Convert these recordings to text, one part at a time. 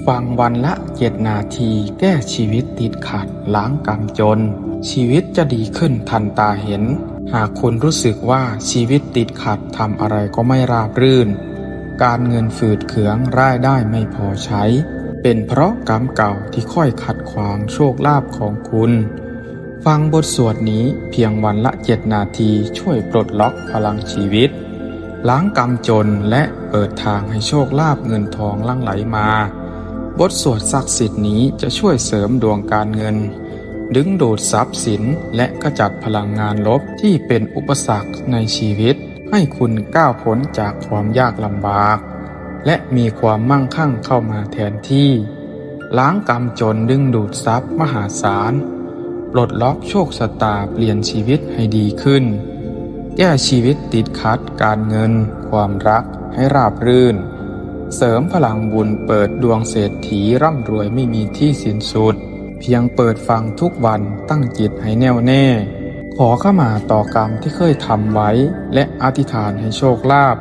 ฟังวันละ7 นาทีแก้ชีวิตติดขัดล้างกรรมจนชีวิตจะดีขึ้นทันตาเห็นหากคุณรู้สึกว่าชีวิตติดขัดทำอะไรก็ไม่ราบรื่นการเงินฝืดเคืองรายได้ไม่พอใช้เป็นเพราะกรรมเก่าที่ค่อยขัดขวางโชคลาภของคุณฟังบทสวดนี้เพียงวันละ7 นาทีช่วยปลดล็อกพลังชีวิตล้างกรรมจนและเปิดทางให้โชคลาภเงินทองลั่งไหลมาบทสวดศักดิ์สิทธิ์นี้จะช่วยเสริมดวงการเงินดึงดูดทรัพย์สินและขจัดพลังงานลบที่เป็นอุปสรรคในชีวิตให้คุณก้าวพ้นจากความยากลำบากและมีความมั่งคั่งเข้ามาแทนที่ล้างกรรมจนดึงดูดทรัพย์มหาศาลปลดล็อกโชคชะตาเปลี่ยนชีวิตให้ดีขึ้นแก้ชีวิตติดขัดการเงินความรักให้ราบรื่นเสริมพลังบุญเปิดดวงเศรษฐีร่ำรวยไม่มีที่สิ้นสุดเพียงเปิดฟังทุกวันตั้งจิตให้แน่วแน่ขอเข้ามาต่อกรรมที่เคยทำไว้และอธิษฐานให้โชคลาภ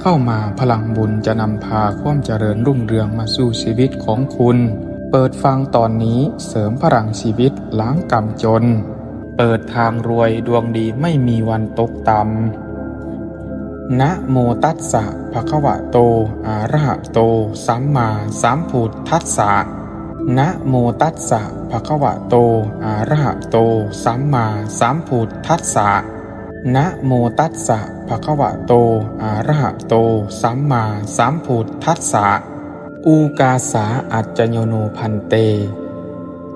เข้ามาพลังบุญจะนำพาความเจริญรุ่งเรืองมาสู่ชีวิตของคุณเปิดฟังตอนนี้เสริมพลังชีวิตล้างกรรมจนเปิดทางรวยดวงดีไม่มีวันตกต่ำนะโมตัสสะภะคะวะโตอะระหะโตสัมมาสัมพุทธัสสะนะโมตัสสะภะคะวะโตอะระหะโตสัมมาสัมพุทธัสสะนะโมตัสสะภะคะวะโตอะระหะโตสัมมาสัมพุทธัสสะอูกาสาอัจจโยโนพันเต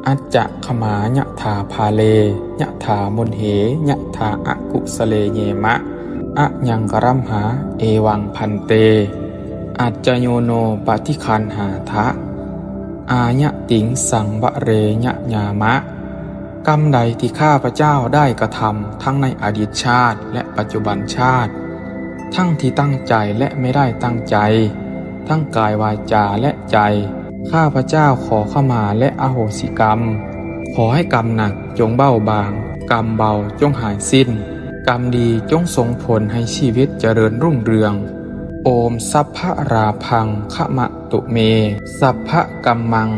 อัจจะขมายะถาภาเลยะถามนเหยะถาอกุสเลเยมะอะยังกรัมหาเอวังพันเตอัจจโยโนปฏิคันหาทะอายะติงสังวะเรยะญามะกรรมใดที่ข้าพเจ้าได้กระทำทั้งในอดีตชาติและปัจจุบันชาติทั้งที่ตั้งใจและไม่ได้ตั้งใจทั้งกายวาจาและใจข้าพเจ้าขอเข้ามาและอโหสิกรรมขอให้กรรมหนักจงเบาบางกรรมเบาจงหายสิ้นกรรมดีจงส่งผลให้ชีวิตเจริญรุ่งเรืองโอมสัพพะราพังขมะตุเมสัพพะกัมมัง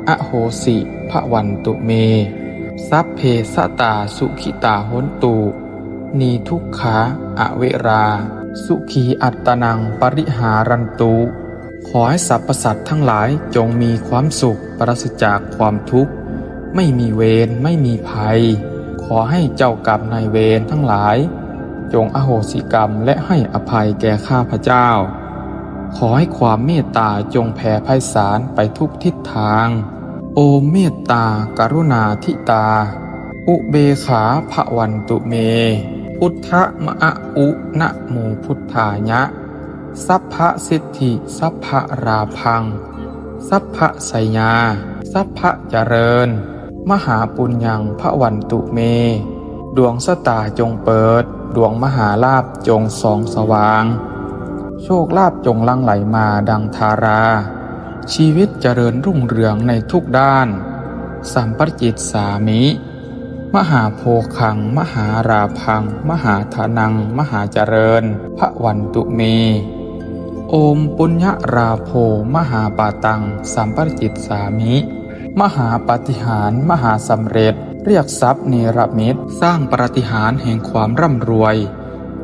อโหสิภวันตุเมสัพเพสตาสุขิตาโหนตุนีทุกขาอเวราสุขีอัตตนังปริหารันตุขอให้สรรพสัตว์ทั้งหลายจงมีความสุขปราศจากความทุกข์ไม่มีเวรไม่มีภัยขอให้เจ้ากรรมนายเวรทั้งหลายจงอโหสิกรรมและให้อภัยแก่ข้าพเจ้าขอให้ความเมตตาจงแผ่ไพศาลไปทุกทิศทางโอเมตตากรุณาธิตาอุเบขาภวันตุเมพุทธมะอุนะโมพุทธายะสัพพะสิทธิสัพพะราพังสัพพะไสยาสัพพะเจริญมหาปุญญังภวันตุเมดวงสตาจงเปิดดวงมหาลาภจงส่องสว่างโชคลาภจงลั่งไหลมาดังธาราชีวิตเจริญรุ่งเรืองในทุกด้านสัมปจิตสามิมหาโภคังมหาราพังมหาธนังมหาเจริญภวันตุเมโอมปุญญราโภมหาปาตังสัมปจิตสามิมหาปาฏิหาริย์มหาสำเร็จเรียกทรัพย์เนรมิตสร้างปาฏิหาริย์แห่งความร่ำรวย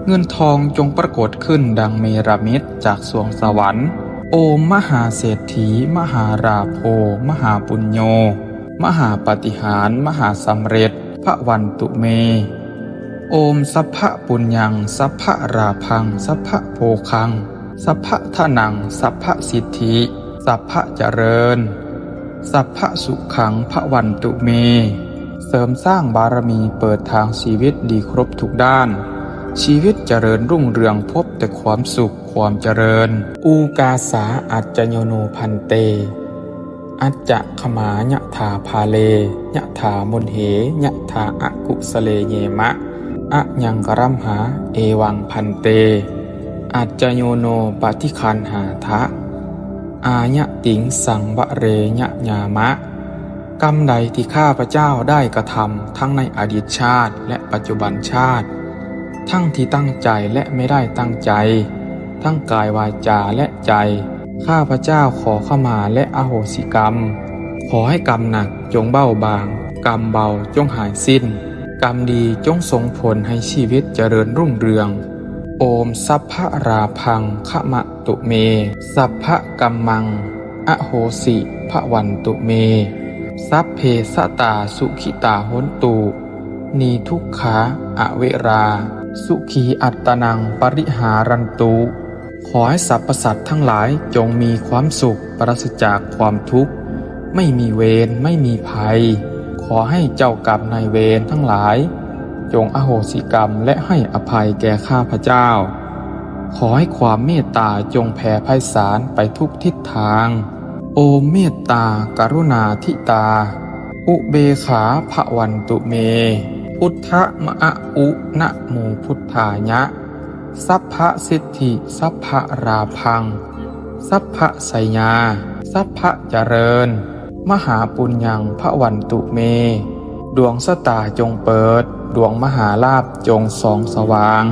เงินทองจงปรากฏขึ้นดังเมรมิตจากสวงสวรรค์โอมมหาเศรษฐีมหาราโภมหาปุญโญมหาปาฏิหาริย์มหาสำเร็จภวันตุเมโอมสัพพะปุญญังสัพพะราพังสัพพะโภคังสัพพะทนังสัพพะสิทธิสัพพะเจริญสัพพะสุขังภวันตุเมเสริมสร้างบารมีเปิดทางชีวิตดีครบทุกด้านชีวิตเจริญรุ่งเรืองพบแต่ความสุขความเจริญอูกาสาอัจจโยโนพันเตอัจจะขมายะถาภาเลยะถามนเหยะถาอกุสเลเยมะอะยังกรัมหาเอวังพันเตอัจจโยโนปฏิคันหาทะอายะติงสังวะเรยะญามะกรรมใดที่ข้าพเจ้าได้กระทำทั้งในอดีตชาติและปัจจุบันชาติทั้งที่ตั้งใจและไม่ได้ตั้งใจทั้งกายวาจาและใจ ข้าพเจ้าขอขมาและอโหสิกรรมขอให้กรรมหนักจงเบาบางกรรมเบาจงหายสิ้นกรรมดีจงส่งผลให้ชีวิตเจริญรุ่งเรืองโอมสัพพะราพังขมะตุเมสัพพะกัมมังอโหสิภวันตุเมสัพเพสตาสุขิตาโหนตุนีทุกขาอเวราสุขีอัตตนังปริหารันตุขอให้สรรพสัตว์ทั้งหลายจงมีความสุขปราศจากความทุกข์ไม่มีเวรไม่มีภัยขอให้เจ้ากรรมนายเวรทั้งหลายจงอโหสิกรรมและให้อภัยแก่ข้าพเจ้าขอให้ความเมตตาจงแผ่ไพศาลไปทุกทิศทางโอมเมตตากรุณาธิตาอุเบขาภวันตุเมพุทธมะอุนะโมพุทธายะสัพพะสิทธิสัพพะราพังสัพพะไสยาสัพพะเจริญมหาปุญญังภวันตุเมดวงสตาจงเปิดดวงมหาลาภจงส่องสว่าง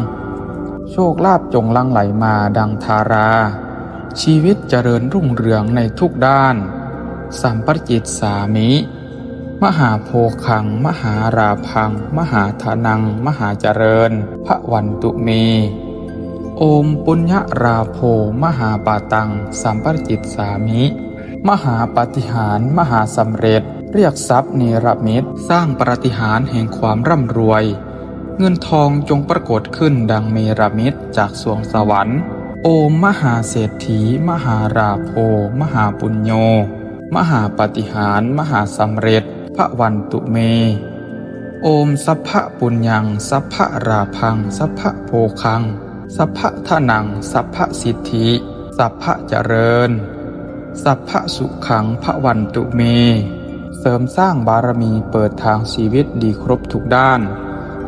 โชคลาภจงลั่งไหลมาดังธาราชีวิตเจริญรุ่งเรืองในทุกด้านสัมปจิตสามิมหาโภคังมหาราพังมหาธนังมหาเจริญภวันตุเมโอมปุญญราโภมหาปาตังสัมปจิตสามิมหาปาฏิหาริย์มหาสำเร็จเรียกทรัพย์เนรมิตสร้างปาฏิหาริย์แห่งความร่ำรวยเงินทองจงปรากฏขึ้นดังเมรมิตจากสวงสวรรค์โอมมหาเศรษฐีมหาราโภมหาปุญโญมหาปาฏิหาริย์มหาสำเร็จภวันตุเมโอมสัพพะปุญญังสัพพะราพังสัพพะโภคังสัพพะทนังสัพพะสิทธิสัพพะเจริญสัพพะสุขังภวันตุเมเสริมสร้างบารมีเปิดทางชีวิตดีครบทุกด้าน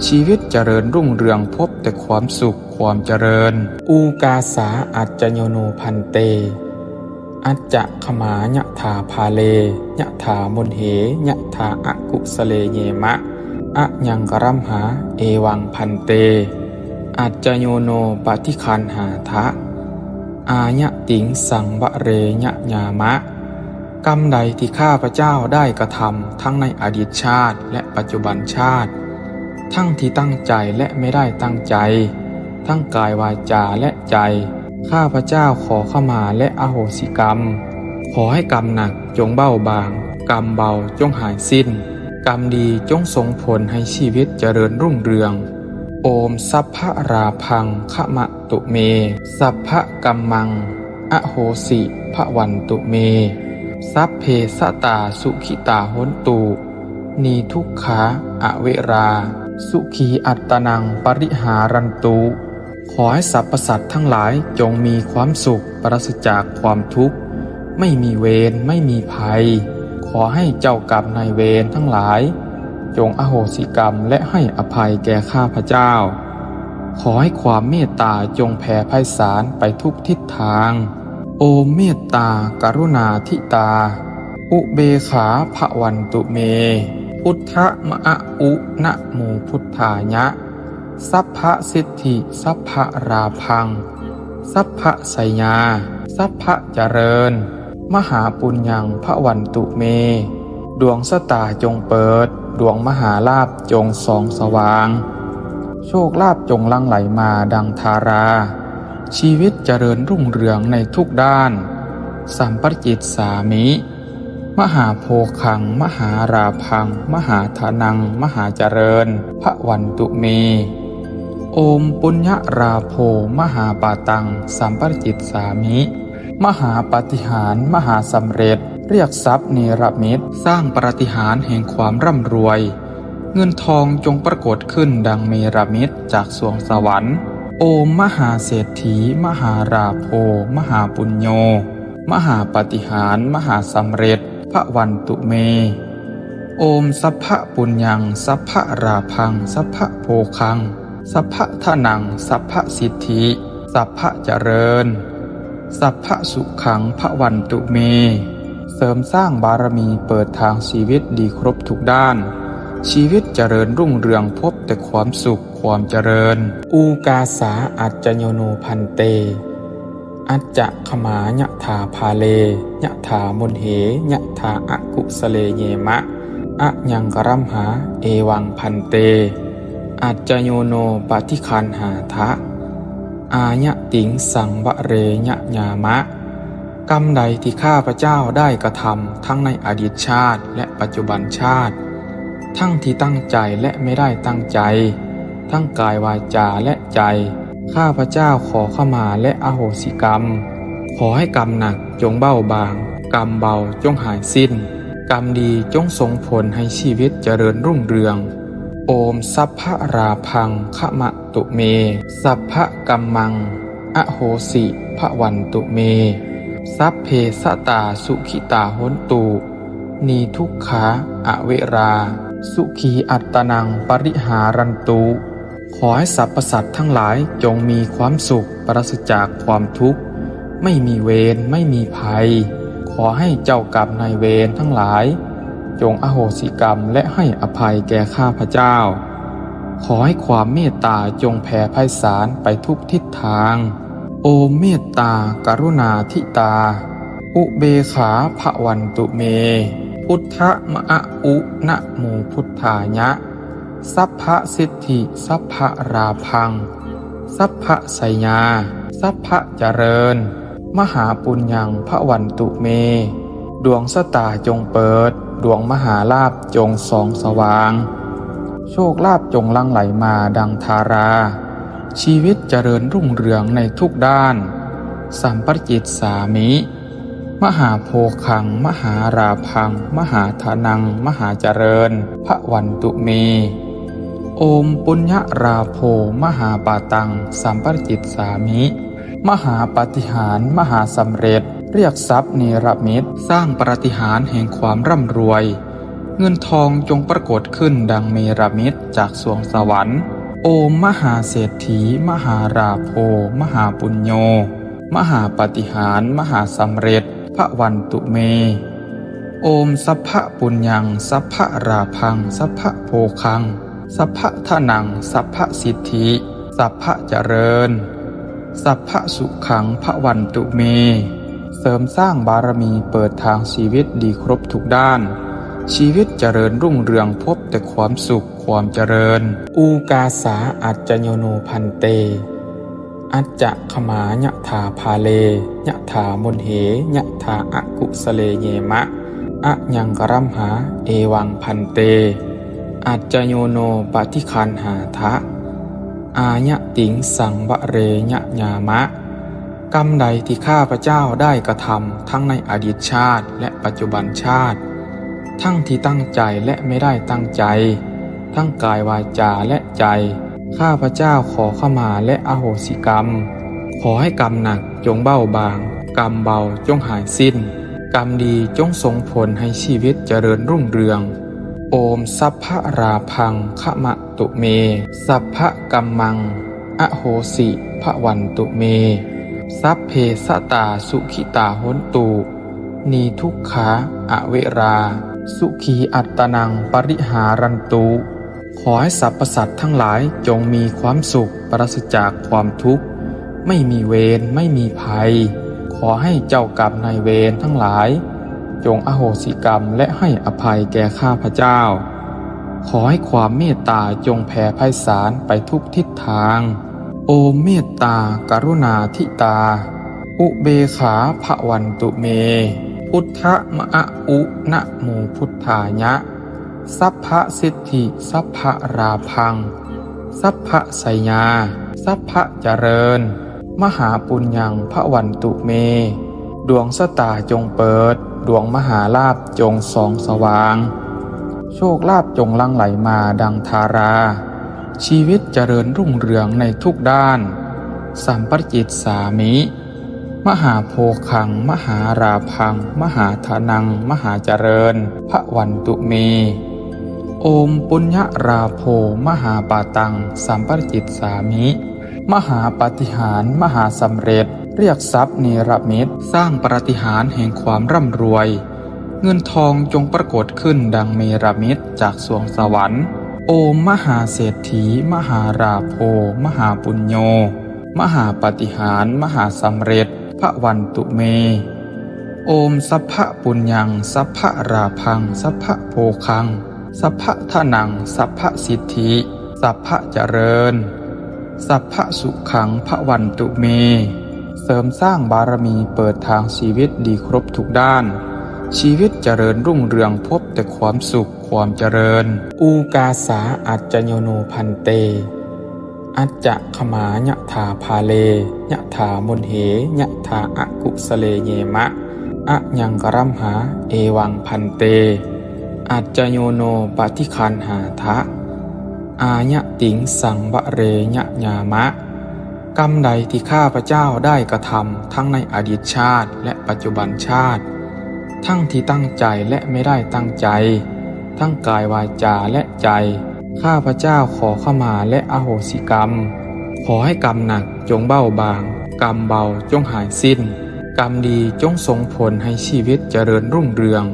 ชีวิตเจริญรุ่งเรืองพบแต่ความสุขความเจริญอูกาสาอัจจโยโนพันเตอัจจะขมายะถาภาเลยะถามนเหยะถาอกุสเลเยมะอะยังกรัมหาเอวังพันเตอัจจโยโนปฏิคันหาทะอายะติงสังวะเรยะญามะกรรมใดที่ข้าพเจ้าได้กระทำทั้งในอดีตชาติและปัจจุบันชาติทั้งที่ตั้งใจและไม่ได้ตั้งใจทั้งกายวาจาและใจข้าพเจ้าขอขมาและอโหสิกรรมขอให้กรรมหนักจงเบาบางกรรมเบาจงหายสิ้นกรรมดีจงส่งผลให้ชีวิตเจริญรุ่งเรืองโอมสัพพะราพังขมะตุเมสัพพะกัมมังอโหสิภวันตุเมสัพเพสตาสุขิตาโหนตุนีทุกขาอเวราสุขีอัตตนังปริหารันตุขอให้สรรพสัตว์ทั้งหลายจงมีความสุขปราศจากความทุกข์ไม่มีเวรไม่มีภัยขอให้เจ้ากรรมนายเวรทั้งหลายจงอโหสิกรรมและให้อภัยแก่ข้าพเจ้าขอให้ความเมตตาจงแผ่ไพศาลไปทุกทิศทางโอมเมตตากรุณาธิตาอุเบขาภวันตุเมพุทธมะอุนะโมพุทธายะสัพพะสิทธิสัพพะราพังสัพพะไสยาสัพพะเจริญมหาปุญญังภวันตุเมดวงสตาจงเปิดดวงมหาลาภจงส่องสว่างโชคลาภจงลั่งไหลมาดังธาราชีวิตเจริญรุ่งเรืองในทุกด้านสัมปจิตสามิมหาโภคังมหาราพังมหาธนังมหาเจริญภวันตุเมโอมปุญญราโภมหาปาตังสัมปจิตสามิมหาปาฏิหาริย์มหาสำเร็จเรียกทรัพย์เนรมิตสร้างปาฏิหาริย์แห่งความร่ำรวยเงินทองจงปรากฏขึ้นดังเมรมิตจากสวงสวรรค์โอมมหาเศรษฐีมหาราโภมหาปุญโญมหาปาฏิหาริย์มหาสำเร็จภวันตุเมโอมสัพพะปุญญังสัพพะราพังสัพพะโภคังสัพพะทนังสัพพะสิทธิสัพพะเจริญสัพพะสุขังภวันตุเมเสริมสร้างบารมีเปิดทางชีวิตดีครบทุกด้านชีวิตเจริญรุ่งเรืองพบแต่ความสุขความเจริญอูกาสาอัจจโยโนพันเต อัจจะขมายะถาภาเลยะถามนเหยะถาอกุสเลเยมะอะยังกรัมหาเอวังพันเตอัจจโยโนปฏิคันหาทะอายะติงสังวะเรยะญามะกรรมใดที่ข้าพเจ้าได้กระทำทั้งในอดีตชาติและปัจจุบันชาติทั้งที่ตั้งใจและไม่ได้ตั้งใจทั้งกายวาจาและใจข้าพเจ้าขอเข้ามาและอโหสิกรรมขอให้กรรมหนักจงเบาบางกรรมเบาจงหายสิ้นกรรมดีจงส่งผลให้ชีวิตเจริญรุ่งเรืองโอมสัพพะราพังขมะตุเมสัพพะกัมมังอโหสิภวันตุเมสัพเพสตาสุขิตาโหนตุนีทุกขาอเวราสุขีอัตตนังปริหารันตุขอให้สรรพสัตว์ทั้งหลายจงมีความสุขปราศจากความทุกข์ไม่มีเวรไม่มีภัยขอให้เจ้ากรรมนายเวรทั้งหลายจงอโหสิกรรมและให้อภัยแก่ข้าพเจ้าขอให้ความเมตตาจงแผ่ไพศาลไปทุกทิศทางโอเมตตากรุณาธิตาอุเบขาภวันตุเมพุทธมะอุนะโมพุทธายะสัพพะสิทธิสัพพะราพังสัพพะไสยาสัพพะเจริญมหาปุญญังภวันตุเมดวงสตาจงเปิดดวงมหาลาภจงส่องสว่างโชคลาภจงลั่งไหลมาดังธาราชีวิตเจริญรุ่งเรืองในทุกด้านสัมปจิตสามิมหาโภคังมหาราพังมหาธนังมหาเจริญภวันตุเมโอมปุญญราโภมหาปาตังสัมปจิตสามิมหาปาฏิหาริย์มหาสำเร็จเรียกทรัพย์เนรมิตสร้างปาฏิหาริย์แห่งความร่ำรวยเงินทองจงปรากฏขึ้นดังเมรมิตจากสวงสวรรค์โอมมหาเศรษฐีมหาราโภมหาปุญโญมหาปาฏิหาริย์มหาสำเร็จภวันตุเมโอมสัพพะปุญญังสัพพะราพังสัพพะโภคังสัพพะทนังสัพพะสิทธิสัพพะเจริญสัพพะสุขังภวันตุเมเสริมสร้างบารมีเปิดทางชีวิตดีครบทุกด้านชีวิตเจริญรุ่งเรืองพบแต่ความสุขความเจริญอูกาสาอัจจโยโนพันเตอัจจะขมายะถาภาเลยะถามนเหยะถาอกุสเลเยมะอะยังกรัมหาเอวังพันเตอัจจโยโนปฏิคันหาทะอายะติงสังวะเรยะญามะกรรมใดที่ข้าพเจ้าได้กระทำทั้งในอดีตชาติและปัจจุบันชาติทั้งที่ตั้งใจและไม่ได้ตั้งใจทั้งกายวาจาและใจข้าพเจ้าขอเข้ามาและอโหสิกรรมขอให้กรรมหนักจงเบาบางกรรมเบาจงหายสิ้นกรรมดีจงส่งผลให้ชีวิตเจริญรุ่งเรืองโอมสัพพะราพังขมะตุเมสัพพะกัมมังอโหสิภวันตุเมสัพเพสตาสุขิตาโหนตุนีทุกขาอเวราสุขีอัตตนังปริหารันตุขอให้สรรพสัตว์ทั้งหลายจงมีความสุขปราศจากความทุกข์ไม่มีเวรไม่มีภัยขอให้เจ้ากรรมนายเวรทั้งหลายจงอโหสิกรรมและให้อภัยแก่ข้าพเจ้าขอให้ความเมตตาจงแผ่ไพศาลไปทุกทิศทางโอเมตตากรุณาธิตาอุเบขาภวันตุเมพุทธมะอุนะโมพุทธายะสัพพะสิทธิสัพพะราพังสัพพะไสยาสัพพะเจริญมหาปุญญังภวันตุเมดวงสตาจงเปิดดวงมหาลาภจงส่องสว่างโชคลาภจงลั่งไหลมาดังธาราชีวิตเจริญรุ่งเรืองในทุกด้านสัมปจิตสามิมหาโภคังมหาราพังมหาธนังมหาเจริญภวันตุเมโอมปุญญราโภมหาปาตังสัมปจิตสามิมหาปาฏิหาริย์มหาสำเร็จเรียกทรัพย์เนรมิตสร้างปาฏิหาริย์แห่งความร่ำรวยเงินทองจงปรากฏขึ้นดังเมรมิตจากสวงสวรรค์โอมมหาเศรษฐีมหาราโภมหาปุญโญมหาปาฏิหาริย์มหาสำเร็จ พระวันตุเมโอมสัพพะปุญญังสัพพะราพังสัพพะโภคังสัพพะทะนังสัพพะสิทธิสัพพะเจริญสัพพะสุขังพระวันตุเมเสริมสร้างบารมีเปิดทางชีวิตดีครบทุกด้านชีวิตเจริญรุ่งเรืองพบแต่ความสุขความเจริญอูกาสาอัจจโยโนพันเตอัจจะขมายะถาภาเลยะถามนเหยะถาอกุสเลเยมะอะยังกรัมหาเอวังพันเตอัจจโยโนปฏิคันหาทะอายะติงสังบะเรยะญามะกรรมใดที่ข้าพเจ้าได้กระทำทั้งในอดีตชาติและปัจจุบันชาติทั้งที่ตั้งใจและไม่ได้ตั้งใจทั้งกายวาจาและใจข้าพเจ้าขอขมาและอโหสิกรรมขอให้กรรมหนักจงเบาบางกรรมเบาจงหายสิ้นกรรมดีจงส่งผลให้ชีวิตเจริญรุ่งเรือง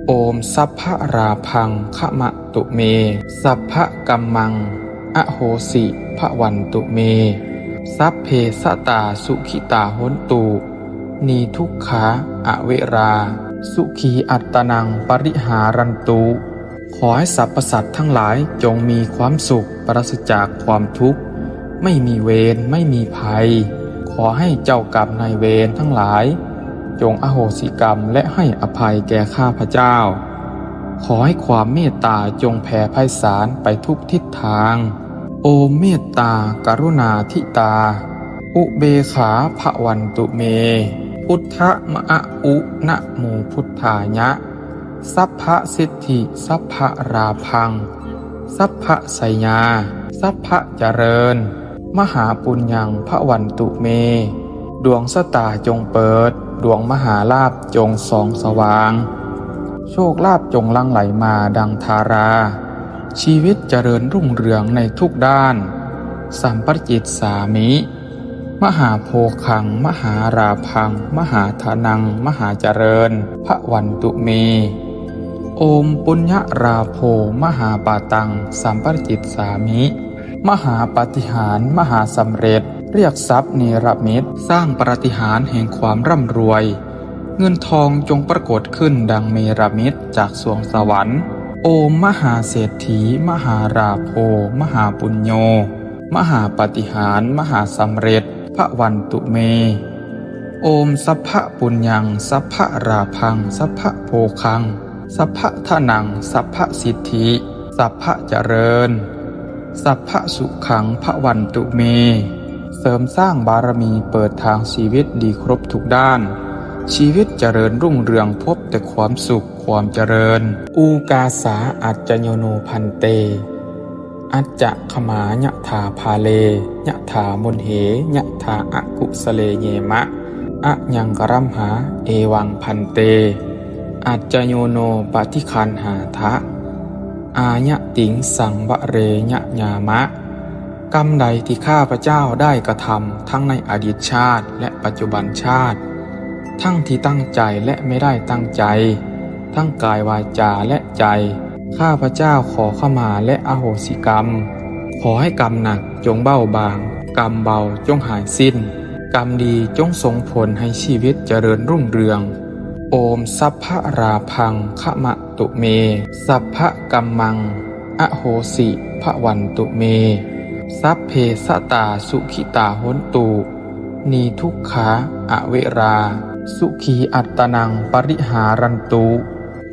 โอมสัพพะราพังขมะตุเมสัพพะกัมมังอโหสิพระวันตุเมสัพเพสตาสุขิตาโหนตุนีทุกขาอเวราสุขีอัตตนังปริหารันตุขอให้สรรพสัตว์ทั้งหลายจงมีความสุขปราศจากความทุกข์ไม่มีเวรไม่มีภัยขอให้เจ้ากรรมนายเวรทั้งหลายจงอโหสิกรรมและให้อภัยแก่ข้าพเจ้าขอให้ความเมตตาจงแผ่ไพศาลไปทุกทิศทางโอเมตตากรุณาธิตาอุเบขาภวันตุเมพุทธมะอุนะโมพุทธายะสัพพะสิทธิสัพพะราพังสัพพะไสยาสัพพะเจริญมหาปุญญังพระวันตุเมดวงสตาจงเปิดดวงมหาลาภจงส่องสว่างโชคลาภจงลั่งไหลมาดังธาราชีวิตเจริญรุ่งเรืองในทุกด้านสัมปจิตสามิมหาโภคังมหาราพังมหาทานังมหาเจริญพระวันตุเมโอมปุญญราโภมหาปาตังสัมปจิตสามิมหาปาฏิหาริย์มหาสำเร็จเรียกทรัพย์เนรมิตสร้างปาฏิหาริย์แห่งความร่ำรวยเงินทองจงปรากฏขึ้นดังเมรมิตจากสวงสวรรค์โอมมหาเศรษฐีมหาราโภมหาปุญโญมหาปาฏิหาริย์มหาสำเร็จพระวันตุเมโอมสัพพะปุญญังสัพพะราพังสัพพะโภคังสัพพะทะนังสัพพะสิทธิสัพพะเจริญสัพพะสุขังพระวันตุเมเสริมสร้างบารมีเปิดทางชีวิตดีครบทุกด้านชีวิตเจริญรุ่งเรืองพบแต่ความสุขความเจริญอูกาสาอัจจโยโนพันเตอัจจะขมายะถาภาเลยะถามนเหยะถาอกุสเลเยมะอะยังกรัมหาเอวังพันเตอัจจโยโนปฏิคันหาทะอายะติงสังบะเรยะญามะกรรมใดที่ข้าพเจ้าได้กระทำทั้งในอดีตชาติและปัจจุบันชาติทั้งที่ตั้งใจและไม่ได้ตั้งใจทั้งกายวาจาและใจข้าพเจ้าขอขมาและอโหสิกรรมขอให้กรรมหนักจงเบาบางกรรมเบาจงหายสิ้นกรรมดีจงส่งผลให้ชีวิตเจริญรุ่งเรืองโอมสัพพะราพังขมะตุเมสัพพะกัมมังอโหสิพระวันตุเมสัพเพสตาสุขิตาโหนตุนีทุกขาอเวราสุขีอัตตนังปริหารันตุ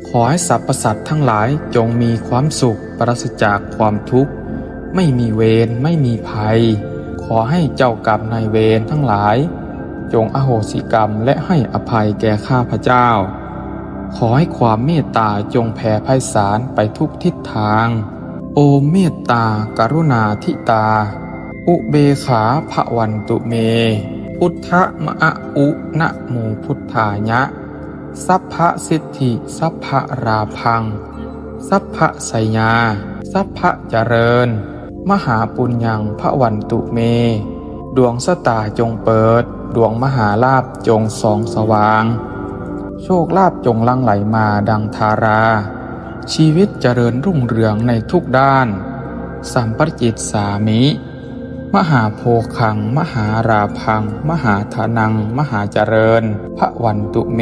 ขอให้สรรพสัตว์ทั้งหลายจงมีความสุขปราศจากความทุกข์ไม่มีเวรไม่มีภัยขอให้เจ้ากรรมนายเวรทั้งหลายจงอโหสิกรรมและให้อภัยแก่ข้าพเจ้าขอให้ความเมตตาจงแผ่ไพศาลไปทุกทิศทางโอเมตตากรุณาธิตาอุเบขาภวันตุเมพุทธมะอุนะโมพุทธายะสัพพะสิทธิสัพพะราพังสัพพะไสยาสัพพะเจริญมหาปุญญังพระวันตุเมดวงสตาจงเปิดดวงมหาลาภจงส่องสว่างโชคลาภจงลั่งไหลมาดังธาราชีวิตเจริญรุ่งเรืองในทุกด้านสัมปจิตสามิ มหาโพคังมหาราพังมหาธนังมหาเจริญพระวันตุเม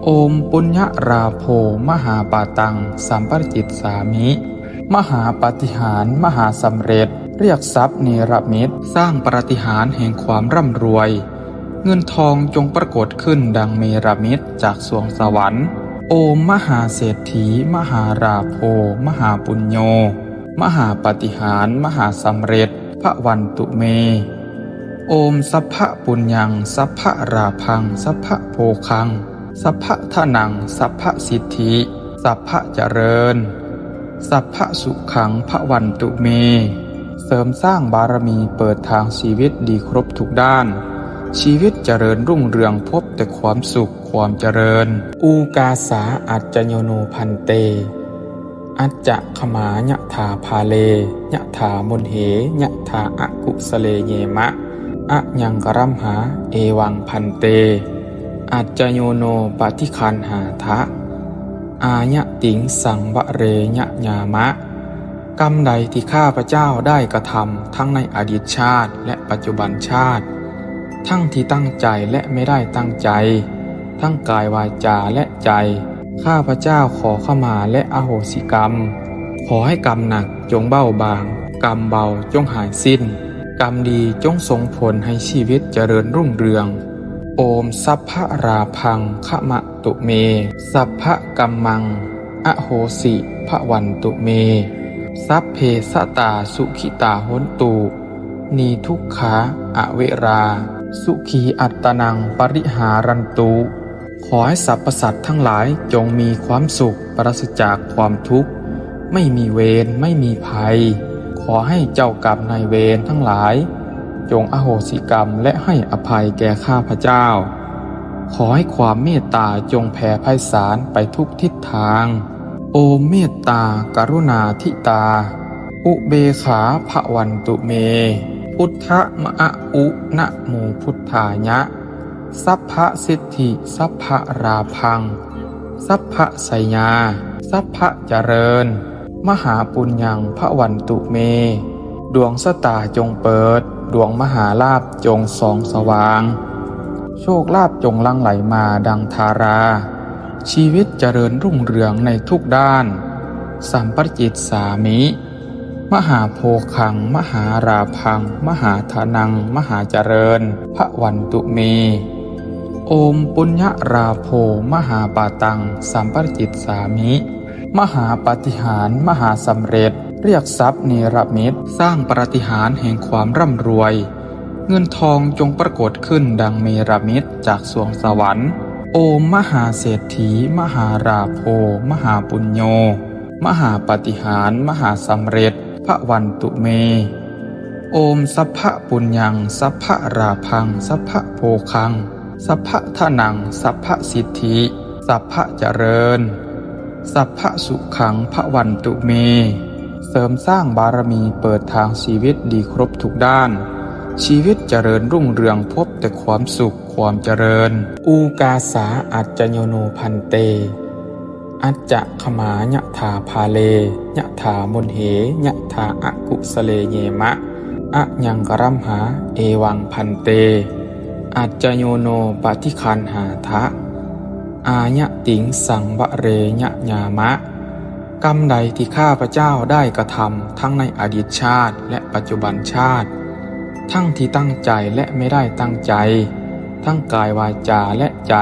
โอมปุญญราโภมหาปาตังสัมปรจิตสามิมหาปาฏิหาริย์มหาสำเร็จเรียกทรัพย์เนรมิตสร้างปาฏิหาริย์แห่งความร่ำรวยเงินทองจงปรากฏขึ้นดังเมรมิตจากสวงสวรรค์โอมมหาเศรษฐีมหาราโภมหาปุญโญมหาปาฏิหาริย์มหาสำเร็จพระวันตุเมโอมสัพพะปุญญังสัพพะราพังสัพพะโภคังสัพพะทนังสัพพะสิทธิสัพพะเจริญสัพพะสุขังพระวันตุเมเสริมสร้างบารมีเปิดทางชีวิตดีครบทุกด้านชีวิตเจริญรุ่งเรืองพบแต่ความสุขความเจริญอูกาสาอัจจโยโนพันเตอัจจะขมายะถาภาเลยะถามนเหยะถาอกุสเลเยมะอะยังกรัมหาเอวังพันเตอัจจโยโนปฏิคันหาทะอายะติงสังวะเรยะญามะกรรมใดที่ข้าพเจ้าได้กระทำทั้งในอดีตชาติและปัจจุบันชาติทั้งที่ตั้งใจและไม่ได้ตั้งใจทั้งกายวาจาและใจข้าพเจ้าขอขมาและอโหสิกรรมขอให้กรรมหนักจงเบาบางกรรมเบาจงหายสิ้นกรรมดีจงส่งผลให้ชีวิตเจริญรุ่งเรืองโอมสัพพะราพังขมะตุเมสัพพะกัมมังอโหสิพระวันตุเมสัพเพสตาสุขิตาโหนตุนีทุกขาอเวราสุขีอัตตนังปริหารันตุขอให้สรรพสัตว์ทั้งหลายจงมีความสุขปราศจากความทุกข์ไม่มีเวรไม่มีภัยขอให้เจ้ากรรมนายเวรทั้งหลายจงอโหสิกรรมและให้อภัยแก่ข้าพเจ้าขอให้ความเมตตาจงแผ่ไพศาลไปทุกทิศทางโอมเมตตากรุณาธิตาอุเบขาภวันตุเมพุทธมะอุนะโมพุทธายะสัพพะสิทธิสัพพะราพังสัพพะไสยาสัพพะเจริญมหาปุญญังพระวันตุเมดวงสตาจงเปิดดวงมหาลาภจงส่องสว่างโชคลาภจงลังไหลมาดังธาราชีวิตเจริญรุ่งเรืองในทุกด้านสัมปรจิตสามิมหาโพคังมหาราพังมหาธนังมหาเจริญพระวันตุเมโอมปุญญราโภมหาปาตังสัมปรจิตสามิมหาปาฏิหาริย์มหาสำเร็จเรียกทรัพย์เนรมิตสร้างปาฏิหาริย์แห่งความร่ำรวยเงินทองจงปรากฏขึ้นดังเมรมิตจากสวงสวรรค์โอมมหาเศรษฐีมหาราโภมหาปุญโญมหาปาฏิหาริย์มหาสำเร็จพระวันตุเมโอมสัพพะปุญญังสัพพะราพังสัพพะโภคังสัพพะทนังสัพพะสิทธิสัพพะเจริญสัพพะสุขังพระวันตุเมเสริมสร้างบารมีเปิดทางชีวิตดีครบทุกด้านชีวิตเจริญรุ่งเรืองพบแต่ความสุขความเจริญอูกาสาอัจจโยโนพันเตอัจจะขมายะถาภาเลยะถามนเหยะถาอกุสเลเยมะอะยังกรัมหาเอวังพันเตอัจจโยโนปฏิคันหาทะอายะติงสังวะเรยะญามะกรรมใดที่ข้าพเจ้าได้กระทำทั้งในอดีตชาติและปัจจุบันชาติทั้งที่ตั้งใจและไม่ได้ตั้งใจทั้งกายวาจาและใจ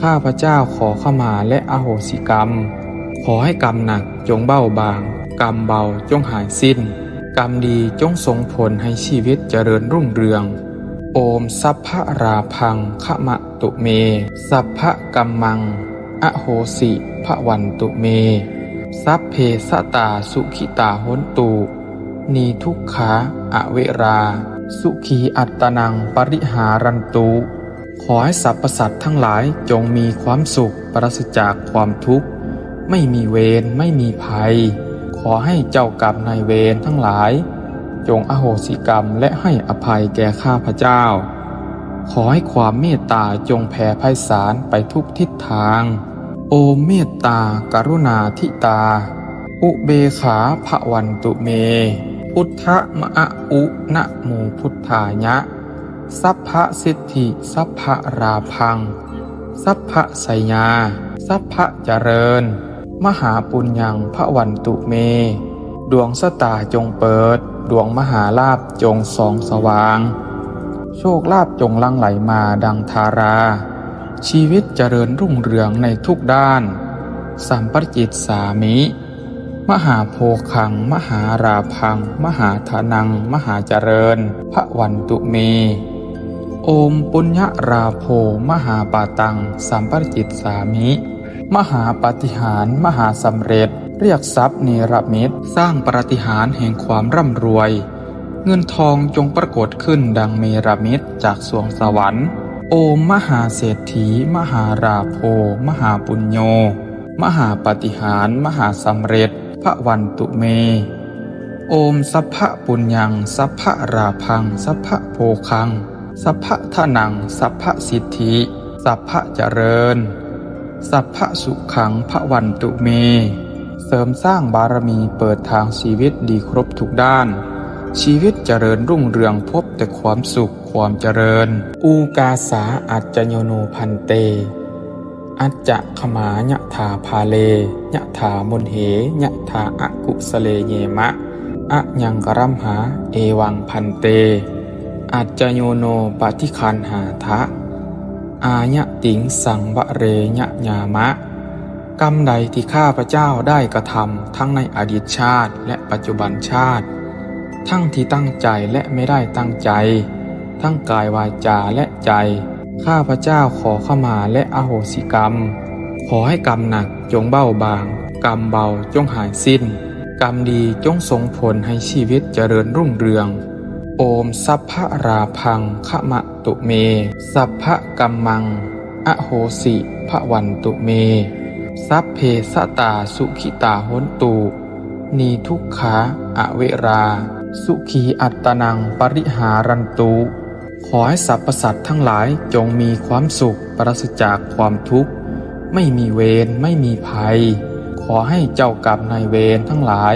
ข้าพเจ้าขอขมาและอโหสิกรรมขอให้กรรมหนักจงเบาบางกรรมเบาจงหายสิ้นกรรมดีจงส่งผลให้ชีวิตเจริญรุ่งเรืองโอมสัพพะราพังขมะตุเมสัพพะกัมมังอโหสิพระวันตุเมสัพเพสตาสุขิตาโหนตุนีทุกขาอเวราสุขีอัตตนังปริหารันตุขอให้สรรพสัตว์ทั้งหลายจงมีความสุขปราศจากความทุกข์ไม่มีเวรไม่มีภัยขอให้เจ้ากรรมนายเวรทั้งหลายจงอโหสิกรรมและให้อภัยแก่ข้าพเจ้าขอให้ความเมตตาจงแผ่ไพศาลไปทุกทิศทางโอมเมตตากรุณาธิตาอุเบขาภวันตุเมพ พุทธมะอุนะโมพุทธายะสัพพะสิทธิสัพพะราพังสัพพะไสยาสัพพะเจริญมหาปุญญังพระวันตุเมดวงสตาจงเปิดดวงมหาลาภจงส่องสว่างโชคลาภจงลั่งไหลมาดังธาราชีวิตเจริญรุ่งเรืองในทุกด้านสัมปจิตสามิมหาโภคังมหาราพังมหาธนังมหาเจริญพระวันตุเมโอมปุญญราโภมหาปาตังสัมปจิตสามิมหาปาฏิหาริย์มหาสำเร็จเรียกทรัพย์เนรมิตสร้างปาฏิหาริย์แห่งความร่ำรวยเงินทองจงปรากฏขึ้นดังเมรมิตจากสวงสวรรค์โอมมหาเศรษฐีมหาราโภมหาปุญโญมหาปาฏิหาริย์มหาสำเร็จพระวันตุเมโอมสัพพะปุญญังสัพพะราพังสัพพะโภคังสัพพะทนังสัพพะสิทธิสัพพะเจริญสัพพะสุขังพระวันตุเมเสริมสร้างบารมีเปิดทางชีวิตดีครบทุกด้านชีวิตเจริญรุ่งเรืองพบแต่ความสุขความเจริญอูกาสาอัจจโยโนพันเตอัจจะขมายะถาภาเลยะถามนเหยะถาอะกุสเลเยมะอะยังกรัมหาเอวังพันเตอัจจโยโนปฏิคันหาทะอายะติงสังวะเรยะญามะกรรมใดที่ข้าพเจ้าได้กระทำทั้งในอดีตชาติและปัจจุบันชาติทั้งที่ตั้งใจและไม่ได้ตั้งใจทั้งกายวาจาและใจข้าพเจ้าขอขมาและอโหสิกรรมขอให้กรรมหนักจงเบาบางกรรมเบาจงหายสิ้นกรรมดีจงส่งผลให้ชีวิตเจริญรุ่งเรืองโอมสัพพะราพังขมะตุเมสัพพะกัมมังอโหสิพระวันตุเมสัพเพสตาสุขิตาโหนตุนีทุกขาอเวราสุขีอัตตนังปริหารันตุขอให้สรรพสัตว์ทั้งหลายจงมีความสุขปราศจากความทุกข์ไม่มีเวรไม่มีภัยขอให้เจ้ากรรมนายเวรทั้งหลาย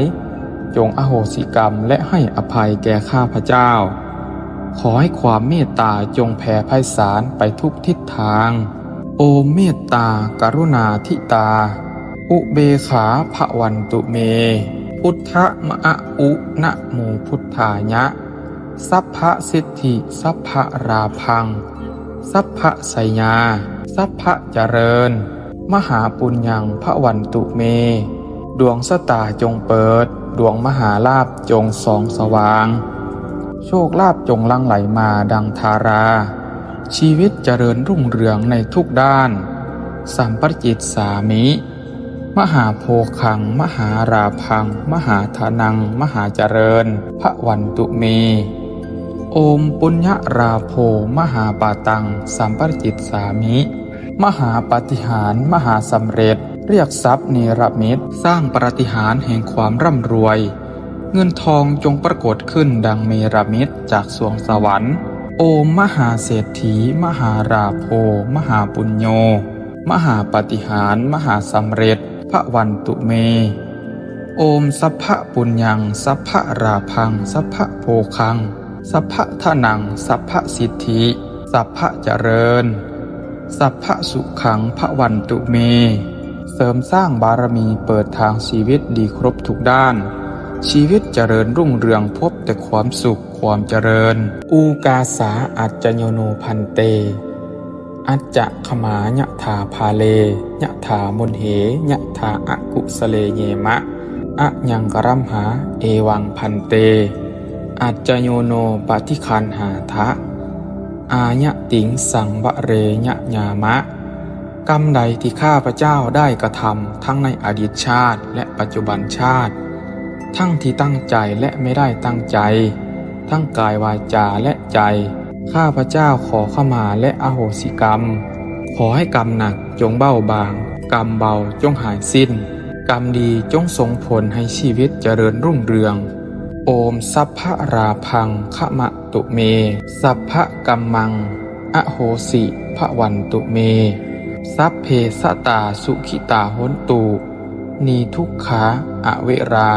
จงอโหสิกรรมและให้อภัยแก่ข้าพเจ้าขอให้ความเมตตาจงแผ่ไพศาลไปทุกทิศทางโอมเมตตากรุณาธิตาอุเบขาภวันตุเมพุทธมะอุนะโมพุทธายะสัพพะสิทธิสัพพะราพังสัพพะไสยาสัพพะเจริญมหาปุญญังพระวันตุเมดวงสตาจงเปิดดวงมหาลาภจงส่องสว่างโชคลาภจงลั่งไหลมาดังธาราชีวิตเจริญรุ่งเรืองในทุกด้านสัมปจิตสามิมหาโภคังมหาราพังมหาธนังมหาเจริญพระวันตุเมโอมปุญญราโภมหาปาตังสัมปจิตสามิมหาปาฏิหาริย์มหาสำเร็จเรียกทรัพย์เนรมิตสร้างปาฏิหาริย์แห่งความร่ำรวยเงินทองจงปรากฏขึ้นดังเมรมิตจากสวงสวรรค์โอมมหาเศรษฐีมหาราโภมหาปุญโญมหาปาฏิหาริย์มหาสำเร็จพระวันตุเมโอมสัพพะปุญญังสัพพะราพังสัพพะโภคังสัพพะทนังสัพพะสิทธิสัพพะเจริญสัพพะสุขังพระวันตุเมเสริมสร้างบารมีเปิดทางชีวิตดีครบทุกด้านชีวิตเจริญรุ่งเรืองพบแต่ความสุขความเจริญอูกาสาอัจจโยโนพันเตอัจจะขมายะถาภาเลยะถามนเหยะถาอะกุสเลเยมะอะยังกรัมหาเอวังพันเตอัจจโยโนปฏิคันหาทะอายะติงสังวะเรยะญามะกรรมใดที่ข้าพเจ้าได้กระทำทั้งในอดีตชาติและปัจจุบันชาติทั้งที่ตั้งใจและไม่ได้ตั้งใจทั้งกายวาจาและใจข้าพเจ้าขอขมาและอโหสิกรรมขอให้กรรมหนักจงเบาบางกรรมเบาจงหายสิ้นกรรมดีจงส่งผลให้ชีวิตเจริญรุ่งเรืองโอมสัพพะราพังขมะตุเมสัพพะกัมมังอโหสิพระวันตุเมสัพเพสตาสุขิตาโหนตุนีทุกขาอเวรา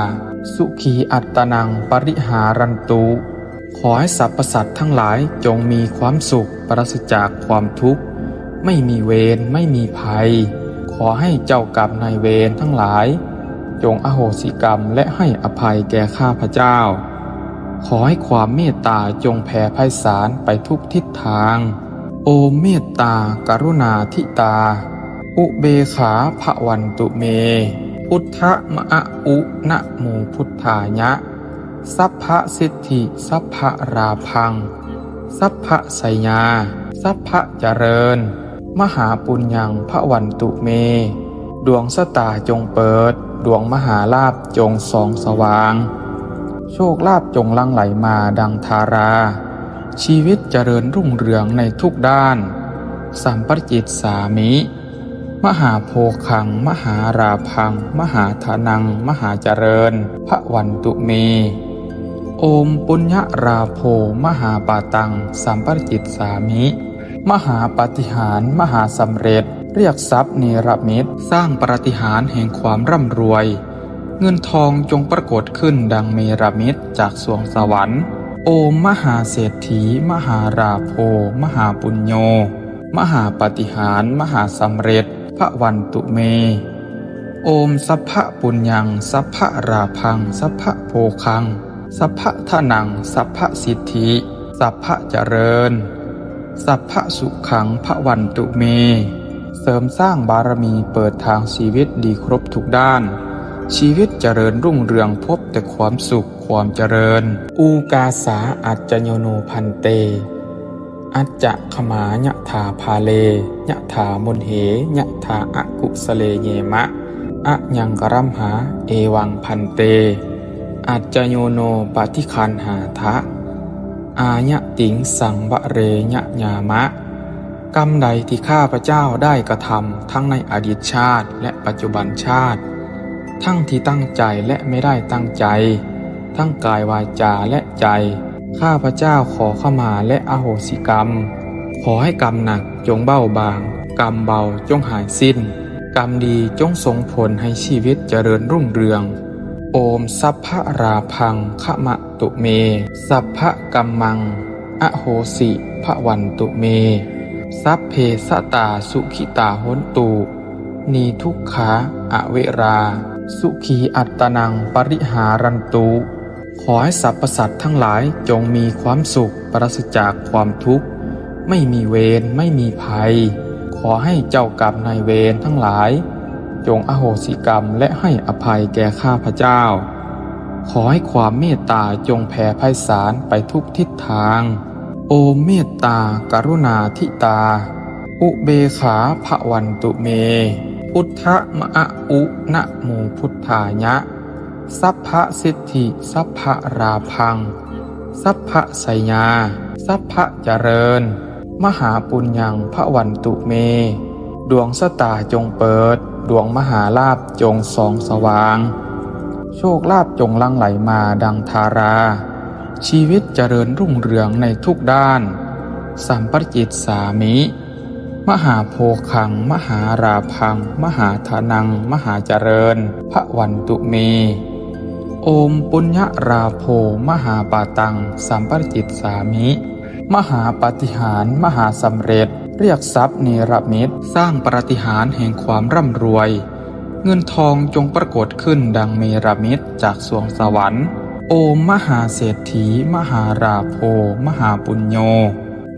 สุขีอัตตนังปริหารันตุขอให้สรรพสัตว์ทั้งหลายจงมีความสุขปราศจากความทุกข์ไม่มีเวรไม่มีภัยขอให้เจ้ากรรมนายเวรทั้งหลายจงอโหสิกรรมและให้อภัยแก่ข้าพเจ้าขอให้ความเมตตาจงแผ่ไพศาลไปทุกทิศทางโอเมตตากรุณาธิตาอุเบขาภวันตุเมพุทธมะอุนะโมพุทธายะสัพพะสิทธิสัพพะราพังสัพพะไสยาสัพพะเจริญมหาปุญญังภวันตุเมดวงสตาจงเปิดดวงมหาลาภจงส่องสว่างโชคลาภจงลั่งไหลมาดังธาราชีวิตเจริญรุ่งเรืองในทุกด้านสัมปจิตสามิมหาโภคังมหาราพังมหาธนังมหาเจริญภวันตุเมโอมปุญญราโภมหาปาตังสัมปจิตสามิมหาปาฏิหาริย์มหาสำเร็จเรียกทรัพย์เนรมิตสร้างปาฏิหาริย์แห่งความร่ำรวยเงินทองจงปรากฏขึ้นดังเมรมิตจากสวงสวรรค์โอมมหาเศรษฐีมหาราโภมหาปุญโญมหาปาฏิหาริย์มหาสำเร็จภวันตุเมโอมสัพพะปุญญังสัพพะราพังสัพพะโภคังสัพพะทานังสัพพะสิทธิสัพพะเจริญสัพพะสุขังภวันตุเมเสริมสร้างบารมีเปิดทางชีวิตดีครบทุกด้านชีวิตเจริญรุ่งเรืองพบแต่ความสุขความเจริญอูกาสาอัจจโยโนพันเตอัจจะขมายะถาภาเลยะถามนเหยะถาอะกุสเลเยมะอะยังกรัมหาเอวังพันเตอัจจโยโนปฏิคันหาทะอายะติงสังวะเรยะญามะกรรมใดที่ข้าพเจ้าได้กระทำทั้งในอดีตชาติและปัจจุบันชาติทั้งที่ตั้งใจและไม่ได้ตั้งใจทั้งกายวาจาและใจข้าพเจ้าขอเข้ามาและอโหสิกรรมขอให้กรรมหนักจงเบาบางกรรมเบาจงหายสิ้นกรรมดีจงส่งผลให้ชีวิตเจริญรุ่งเรืองโอมสัพพะราพังขมะตุเมสัพพะกัมมังอโหสิภวันตุเมสัพเพสตาสุขิตาโหนตุนีทุกขาอเวราสุขีอัตตนังปริหารันตุขอให้สรรพสัตว์ทั้งหลายจงมีความสุขปราศจากความทุกข์ไม่มีเวรไม่มีภัยขอให้เจ้ากรรมนายเวรทั้งหลายจงอโหสิกรรมและให้อภัยแก่ข้าพเจ้าขอให้ความเมตตาจงแผ่ไพศาลไปทุกทิศทางโอเมตตากรุณาธิตาอุเบขาภวันตุเมพุทธมะอุนะโมพุทธายะสัพพะสิทธิสัพพะราพังสัพพะไสยาสัพพะเจริญมหาปุญญังภวันตุเมดวงสตาจงเปิดดวงมหาลาภจงส่องสว่างโชคลาภจงลั่งไหลมาดังธาราชีวิตเจริญรุ่งเรืองในทุกด้านสัมปจิตสามิมหาโภคังมหาราพังมหาธนังมหาเจริญภวันตุเมโอมปุญญราโภมหาปาตังสัมปจิตสามิมหาปาฏิหาริย์มหาสำเร็จเรียกทรัพย์เนรมิตสร้างปาฏิหาริย์แห่งความร่ำรวยเงินทองจงปรากฏขึ้นดังเมรมิตจากสวงสวรรค์โอมมหาเศรษฐีมหาราโภมหาปุญโญ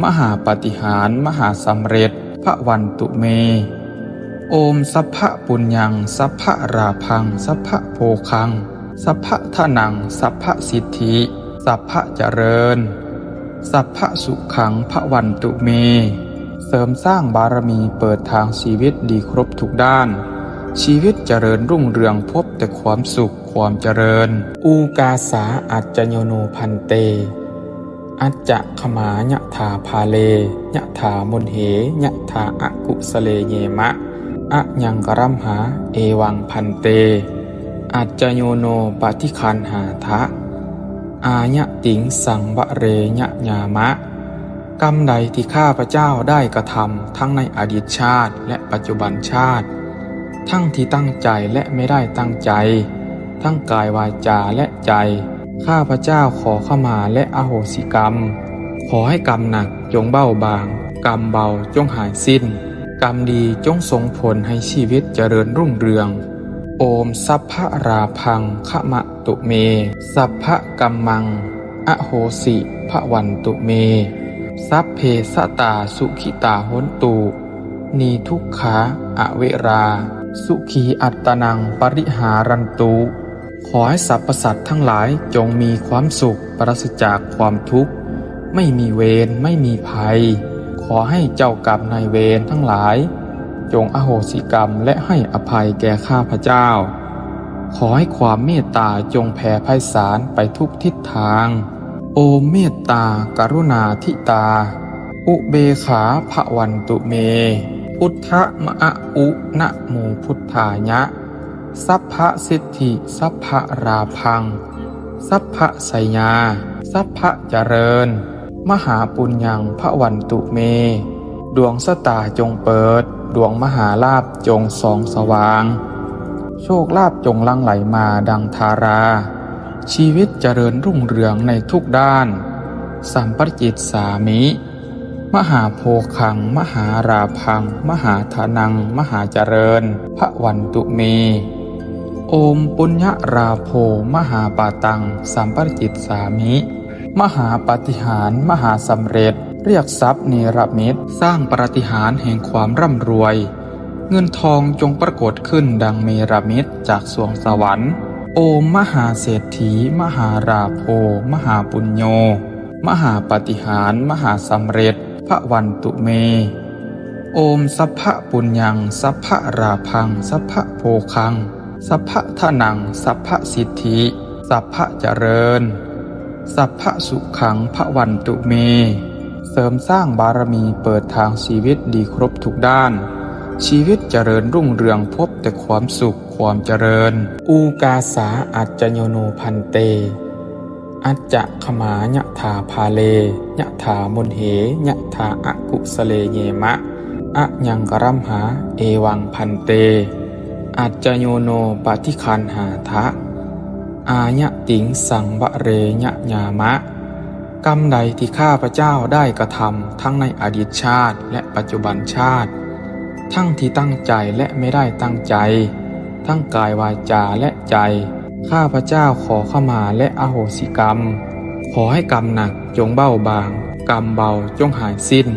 มหาปาฏิหาริย์มหาสำเร็จภวันตุเมโอมสัพพะปุญญังสัพพะราพังสัพพะโภคังสัพพะทานังสัพพะสิทธิสัพพะเจริญสัพพะสุขังภวันตุเมเสริมสร้างบารมีเปิดทางชีวิตดีครบทุกด้านชีวิตเจริญรุ่งเรืองพบแต่ความสุขความเจริญอูกาสาอัจจโยโนพันเตอัจจะขมายะถาภาเลยะถามนเหยะถาอะกุสเลเยมะอะยังกรัมหาเอวังพันเตอัจจโยโนปฏิคันหาทะอายะติงสังวะเรยะญามะกรรมใดที่ข้าพเจ้าได้กระทำทั้งในอดีตชาติและปัจจุบันชาติทั้งที่ตั้งใจและไม่ได้ตั้งใจ ทั้งกายวาจาและใจข้าพเจ้าขอขมาและอโหสิกรรมขอให้กรรมหนักจงเบาบางกรรมเบาจงหายสิ้นกรรมดีจงส่งผลให้ชีวิตเจริญรุ่งเรืองโอมสัพพะราพังขมะตุเมสัพพะกัมมังอโหสิภวันตุเมสัพเพสตาสุขิตาโหนตุนีทุกขาอเวราสุขีอัตตนังปริหารันตุขอให้สรรพสัตว์ทั้งหลายจงมีความสุขปราศจากความทุกข์ไม่มีเวรไม่มีภัยขอให้เจ้ากรรมนายเวรทั้งหลายจงอโหสิกรรมและให้อภัยแก่ข้าพเจ้าขอให้ความเมตตาจงแผ่ไพศาลไปทุกทิศทางโอมเมตตากรุณาธิตาอุเบขาภวันตุเมพุทธมะอุนะโมพุทธายะสัพพะสิทธิสัพพะราพังสัพพะไสยาสัพพะเจริญมหาปุญญังภวันตุเมดวงสตาจงเปิดดวงมหาลาภจงส่องสว่างโชคลาภจงลังไหลมาดังธาราชีวิตเจริญรุ่งเรืองในทุกด้านสัมปจิตสามิมหาโภคังมหาราพังมหาธนังมหาเจริญภวันตุเมโอมปุญญราโภมหาปาตังสัมปจิตสามิมหาปาฏิหาริย์มหาสำเร็จเรียกทรัพย์เนรมิตสร้างปาฏิหาริย์แห่งความร่ำรวยเงินทองจงปรากฏขึ้นดังเมรมิตจากสวงสวรรค์โอมมหาเศรษฐีมหาราโภมหาปุญโญมหาปาฏิหาริย์มหาสำเร็จภวันตุเมโอมสัพพะปุญญังสัพพะราพังสัพพะโภคังสัพพะทะนังสัพพะสิทธิสัพพะเจริญสัพพะสุขังภวันตุเมเสริมสร้างบารมีเปิดทางชีวิตดีครบทุกด้านชีวิตเจริญรุ่งเรืองพบแต่ความสุขความเจริญอูกาสาอัจจโยโนพันเตอัจจะขมายะถาภาเลยะถามนเหยะถาอกุสเลเยมะอะยังกรัมหาเอวังพันเตอัจจโยโนปฏิคันหาทะอายะติงสังวะเรยะญามะกรรมใดที่ข้าพเจ้าได้กระทำทั้งในอดีตชาติและปัจจุบันชาติทั้งที่ตั้งใจและไม่ได้ตั้งใจทั้งกายวาจาและใจข้าพเจ้าขอขมาและอโหสิกรรมขอให้กรรมหนักจงเบาบางกรรมเบาจงหายสิ้น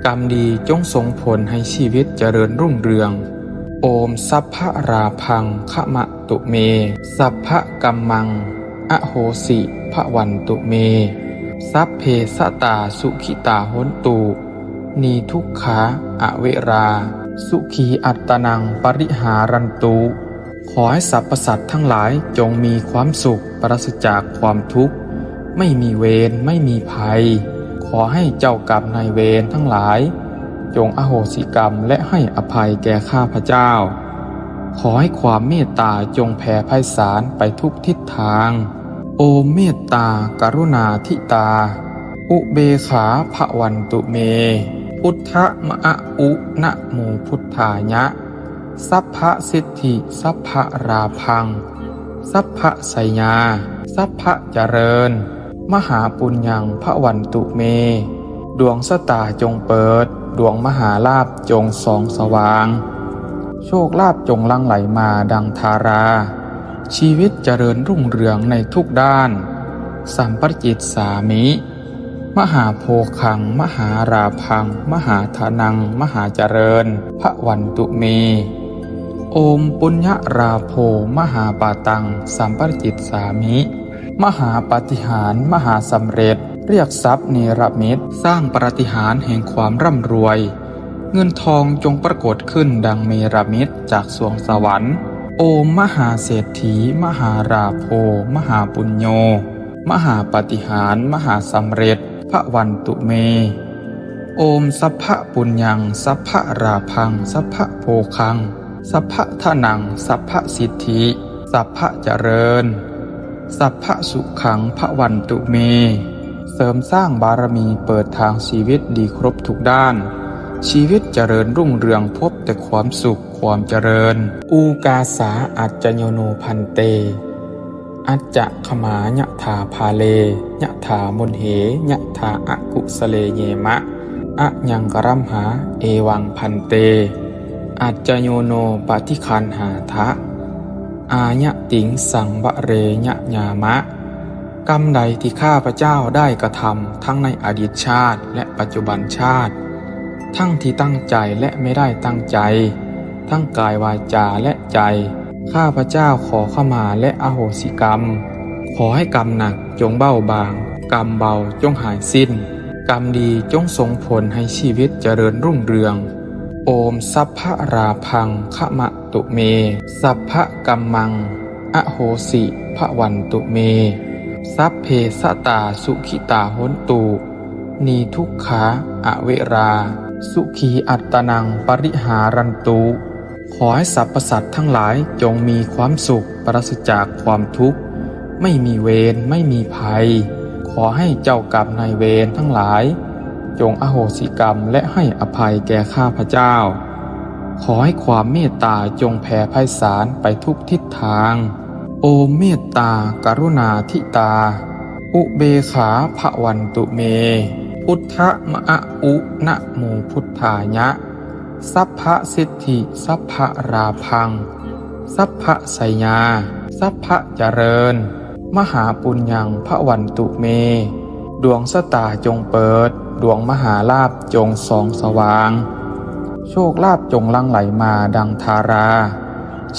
กรรมดีจงส่งผลให้ชีวิตเจริญรุ่งเรืองโอมสัพพะราพังขมะตุเมสัพพะกัมมังอโหสิภวันตุเมสัพเพสตาสุขิตาโหนตุนีทุกขาอเวราสุขีอัตตนังปริหารันตุขอให้สรรพสัตว์ทั้งหลายจงมีความสุขปราศจากความทุกข์ไม่มีเวรไม่มีภัยขอให้เจ้ากรรมนายเวรทั้งหลายจงอโหสิกรรมและให้อภัยแก่ข้าพเจ้าขอให้ความเมตตาจงแผ่ไพศาลไปทุกทิศทางโอมเมตตากรุณาธิตาอุเบขาภวันตุเมพุทธมะอุนะโมพุทธายะสัพพะสิทธิสัพพะราพังสัพพะไสยาสัพพะเจริญมหาปุญญังภวันตุเมดวงสตาจงเปิดดวงมหาลาภจงส่องสว่างโชคลาภจงลังไหลมาดังธาราชีวิตเจริญรุ่งเรืองในทุกด้านสัมปจิตสามิมหาโภคังมหาราพังมหาธนังมหาเจริญภวันตุเมโอมปุญญราโภมหาปาตังสัมปจิตสามิมหาปาฏิหาริย์มหาสำเร็จเรียกทรัพย์เนรมิตสร้างปาฏิหาริย์แห่งความร่ำรวยเงินทองจงปรากฏขึ้นดังเมรมิตจากสวงสวรรค์โอมมหาเศรษฐีมหาราโภมหาปุญโญมหาปาฏิหาริย์มหาสำเร็จภวันตุเมโอมสัพพะปุญญังสัพพะราพังสัพพะโภคังสัพพะทะนังสัพพะสิทธิสัพพะเจริญสัพพะสุขังภวันตุเมเสริมสร้างบารมีเปิดทางชีวิตดีครบทุกด้านชีวิตเจริญรุ่งเรืองพบแต่ความสุขความเจริญอูกาสาอัจจโยโนพันเต อัจจะขมายะถาภาเลยะถามุนเหยะถาอะกุสเลเยมะอะยังกรัมหาเอวังพันเตอัจจโยโนปฏิคันหาทะอายะติงสังวะเรยะญามะกรรมใดที่ข้าพเจ้าได้กระทำทั้งในอดีตชาติและปัจจุบันชาติทั้งที่ตั้งใจและไม่ได้ตั้งใจทั้งกายวาจาและใจข้าพเจ้าขอเข้ามาและอโหสิกรรมขอให้กรรมหนักจงเบาบางกรรมเบาจงหายสิ้นกรรมดีจงส่งผลให้ชีวิตเจริญรุ่งเรืองโอมสัพพะราพังขมะตุเมสัพพะกัมมังอโหสิภวันตุเมสัพเพสตาสุขิตาโหนตุนีทุกขาอเวราสุขีอัตตนังปริหารันตุขอให้สรรพสัตว์ทั้งหลายจงมีความสุขปราศจากความทุกข์ไม่มีเวรไม่มีภัยขอให้เจ้ากรรมนายเวรทั้งหลายจงอโหสิกรรมและให้อภัยแก่ข้าพเจ้าขอให้ความเมตตาจงแผ่ไพศาลไปทุกทิศทางโอเมตตากรุณาธิตาอุเบขาภวันตุเมพุทธมะอุนะโมพุทธายะสัพพะสิทธิสัพพะราพังสัพพะไสยาสัพพะเจริญมหาปุญญังภวันตุเมดวงสตาจงเปิดดวงมหาลาภจงส่องสว่างโชคลาภจงหลั่งไหลมาดังธารา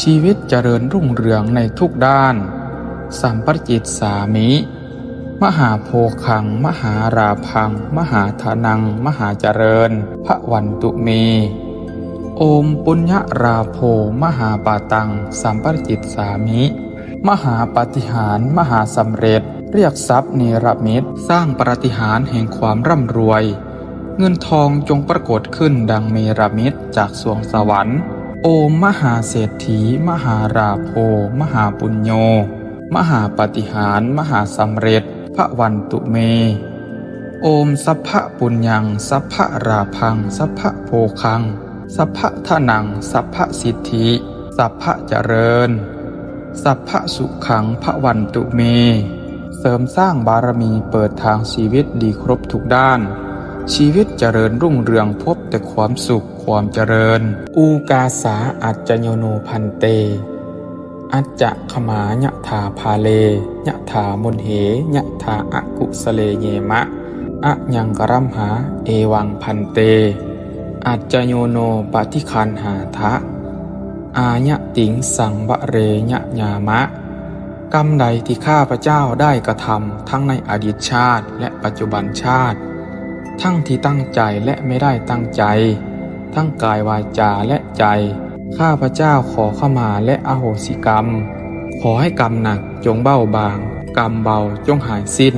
ชีวิตเจริญรุ่งเรืองในทุกด้านสัมปจิตสามิมหาโภคังมหาราพังมหาธนังมหาเจริญภวันตุเมโอมปุญญราโภมหาปาตังสัมปจิตสามิมหาปาฏิหาริย์มหาสำเร็จเรียกทรัพย์เนรมิตสร้างปาฏิหาริย์แห่งความร่ำรวยเงินทองจงปรากฏขึ้นดังเมรมิตจากสวงสวรรค์โอมมหาเศรษฐีมหาราโภมหาปุญโญมหาปาฏิหาริย์มหาสำเร็จภวันตุเมโอมสัพพะปุญญังสัพพะราพังสัพพะโภคังสัพพะทะนังสัพพะสิทธิสัพพะเจริญสัพพะสุขังภวันตุเมเสริมสร้างบารมีเปิดทางชีวิตดีครบทุกด้านชีวิตเจริญรุ่งเรืองพบแต่ความสุขความเจริญอูกาสาอัจจโยโนพันเตอัจจะขมายะถาภาเลยะถามุนเหยะถาอะกุสเลเยมะอะยังกรัมหาเอวังพันเตอัจจโยโนปฏิคันหาทะอายะติงสังวะเรยะญามะกรรมใดที่ข้าพเจ้าได้กระทำทั้งในอดีตชาติและปัจจุบันชาติทั้งที่ตั้งใจและไม่ได้ตั้งใจทั้งกายวาจาและใจข้าพเจ้าขอเข้ามาและอโหสิกรรมขอให้กรรมหนักจงเบาบางกรรมเบาจงหายสิ้น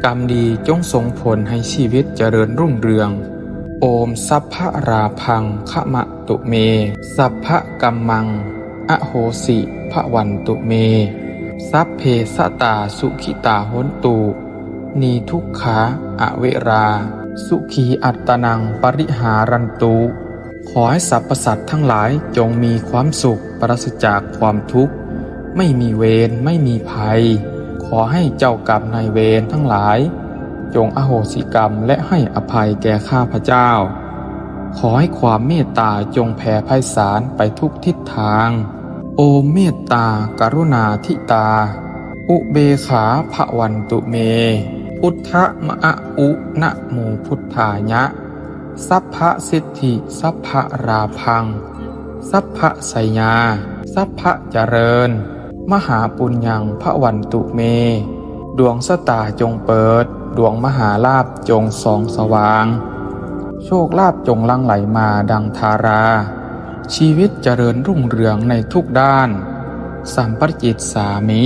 กรรมดีจงส่งผลให้ชีวิตเจริญรุ่งเรืองโอมสัพพะราพังขมะตุเมสัพพะกัมมังอโหสิภวันตุเมสัพเพสตาสุขิตาโหนตุนีทุกขาอเวราสุขีอัตตนังปริหารันตุขอให้สรรพสัตว์ทั้งหลายจงมีความสุขปราศจากความทุกข์ไม่มีเวรไม่มีภัยขอให้เจ้ากรรมนายเวรทั้งหลายจงอโหสิกรรมและให้อภัยแก่ข้าพเจ้าขอให้ความเมตตาจงแผ่ไพศาลไปทุกทิศทางโอเมตตากรุณาธิตาอุเบขาภวันตุเมพุทธมะอุนะโมพุทธายะสัพพะสิทธิสัพพะราพังสัพพะไสยาสัพพะเจริญมหาปุญญังภวันตุเมดวงสตาจงเปิดดวงมหาลาภจงส่องสว่างโชคลาภจงหลั่งไหลมาดังธาราชีวิตเจริญรุ่งเรืองในทุกด้านสัมปจิตสามิ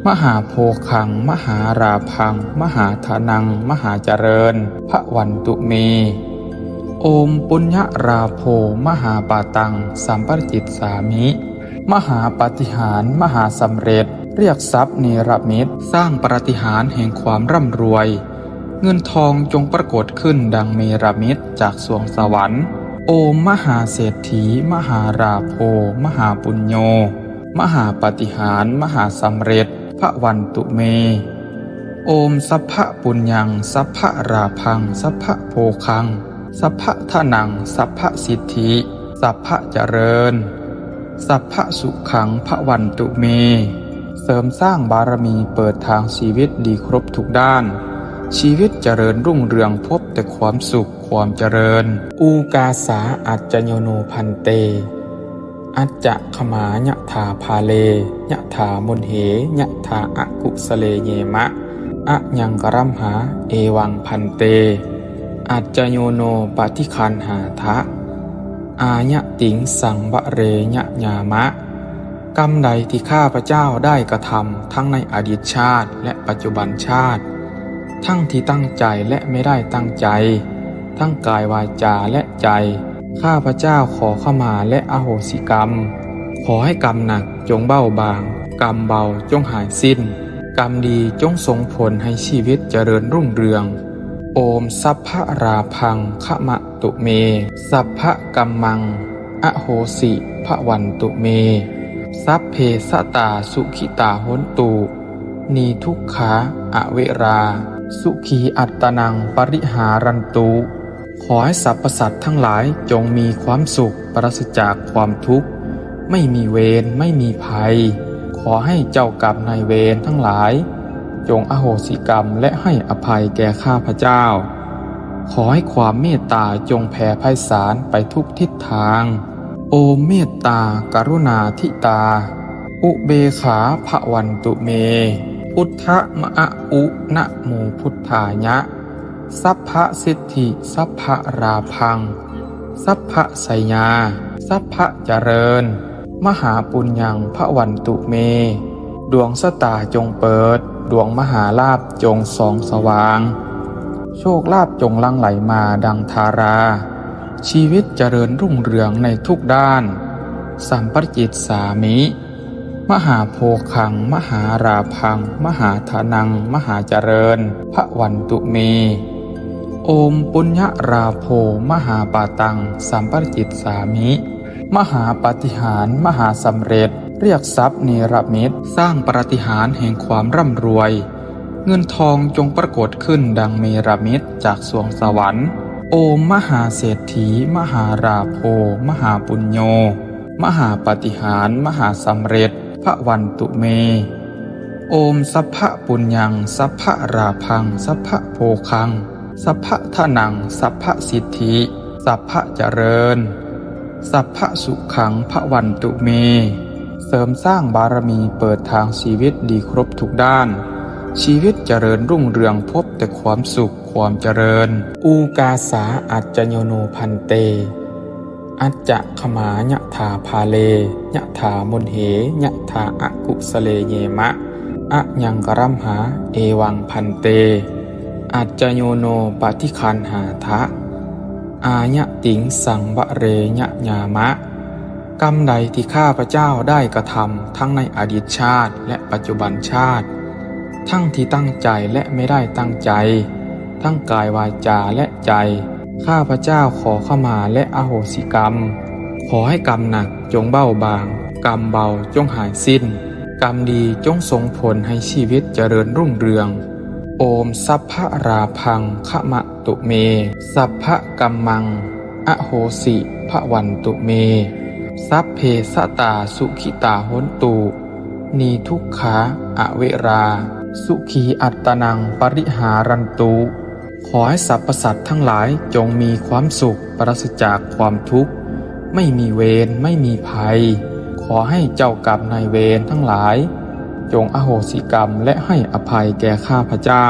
มหาโภคังมหาราพังมหาธนังมหาเจริญภวันตุเมโอมปุญญราโภมหาปาตังสัมปจิตสามิมหาปาฏิหาริย์มหาสำเร็จเรียกทรัพย์เนรมิตสร้างปาฏิหาริย์แห่งความร่ำรวยเงินทองจงปรากฏขึ้นดังเมรมิตจากสวงสวรรค์โอมมหาเศรษฐีมหาราโภมหาปุญโญมหาปาฏิหาริย์มหาสำเร็จภ ะวันตุเมโอมสัพพะปุญญังสัพพะราพังสัพพะโภคังสัพพะทานังสัพพะสิทธิสัพพะเจริญสัพพะสุขังพะวันตุเมเสริมสร้างบารมีเปิดทางชีวิตดีครบทุกด้านชีวิตเจริญรุ่งเรืองพบแต่ความสุขความเจริญอูกาสาอัจจโยโนพันเตอัจจะขมายะถาภาเลยะถามนเหยะถาอะกุสเลเยมะอะยังกรัมหาเอวังพันเตอัจจโยโนปฏิคันหาทะอายะติงสังวะเรยะญามะกรรมใดที่ข้าพเจ้าได้กระทำทั้งในอดีตชาติและปัจจุบันชาติทั้งที่ตั้งใจและไม่ได้ตั้งใจทั้งกายวาจาและใจข้าพเจ้าขอเข้ามาและอโหสิกรรมขอให้กรรมหนักจงเบาบางกรรมเบาจงหายสิ้นกรรมดีจงส่งผลให้ชีวิตเจริญรุ่งเรืองโอมสัพพะราพังขมะตุเมสัพพะกัมมังอโหสิภวันตุเมสัพเพสตาสุขิตาโหนตุนีทุกขาอเวราสุขีอัตตนังปริหารันตุขอให้สรรพสัตว์ทั้งหลายจงมีความสุขปราศจากความทุกข์ไม่มีเวรไม่มีภัยขอให้เจ้ากรรมนายเวรทั้งหลายจงอโหสิกรรมและให้อภัยแก่ข้าพเจ้าขอให้ความเมตตาจงแผ่ไพศาลไปทุกทิศทางโอมเมตตากรุณาธิตาอุเบขาภวันตุเมพุทธมะอุนะโมพุทธายะสัพพะสิทธิสัพพะราพังสัพพะไสยาสัพพะเจริญมหาปุญญังภวันตุเมดวงสตาจงเปิดดวงมหาลาภจงส่องสว่างโชคลาภจงลั่งไหลมาดังธาราชีวิตเจริญรุ่งเรืองในทุกด้านสัมปจิตสามิมหาโภคังมหาราพังมหาทานังมหาเจริญภวันตุเมโอมปุญญราโภมหาปาตังสัมปจิตสามิมหาปาฏิหาริย์มหาสำเร็จเรียกทรัพย์เนรมิตสร้างปาฏิหาริย์แห่งความร่ำรวยเงินทองจงปรากฏขึ้นดังเมรมิตจากสวงสวรรค์โอมมหาเศรษฐีมหาราโภมหาปุญโญมหาปาฏิหาริย์มหาสำเร็จภวันตุเมโอมสัพพะปุญญังสัพพะราพังสัพพะโภคังสัพพะทานังสัพพะสิทธิสัพพะเจริญสัพพะสุขังภวันตุเมเสริมสร้างบารมีเปิดทางชีวิตดีครบทุกด้านชีวิตเจริญรุ่งเรืองพบแต่ความสุขความเจริญอูกาสาอัจจโยโนพันเตอัจจะขมายะถาภาเลยะถามนเหยะถาอะกุสเลเยมะอะยังกรัมหาเอวังพันเตอัจจโยโนปฏิคันหาทะอายะติงสังวะเรยะญามะกรรมใดที่ข้าพเจ้าได้กระทำทั้งในอดีตชาติและปัจจุบันชาติทั้งที่ตั้งใจและไม่ได้ตั้งใจทั้งกายวาจาและใจข้าพเจ้าขอเข้ามาและอโหสิกรรมขอให้กรรมหนักจงเบาบางกรรมเบาจงหายสิ้นกรรมดีจงส่งผลให้ชีวิตเจริญรุ่งเรืองโอมสัพพะราพังขมะตุเมสัพพะกัมมังอโหสิภวันตุเมสัพเพสตาสุขิตาโหนตุนีทุกขาอเวราสุขีอัตตนังปริหารันตุขอให้สรรพสัตว์ทั้งหลายจงมีความสุขปราศจากความทุกข์ไม่มีเวรไม่มีภัยขอให้เจ้ากรรมนายเวรทั้งหลายจงอโหสิกรรมและให้อภัยแก่ข้าพเจ้า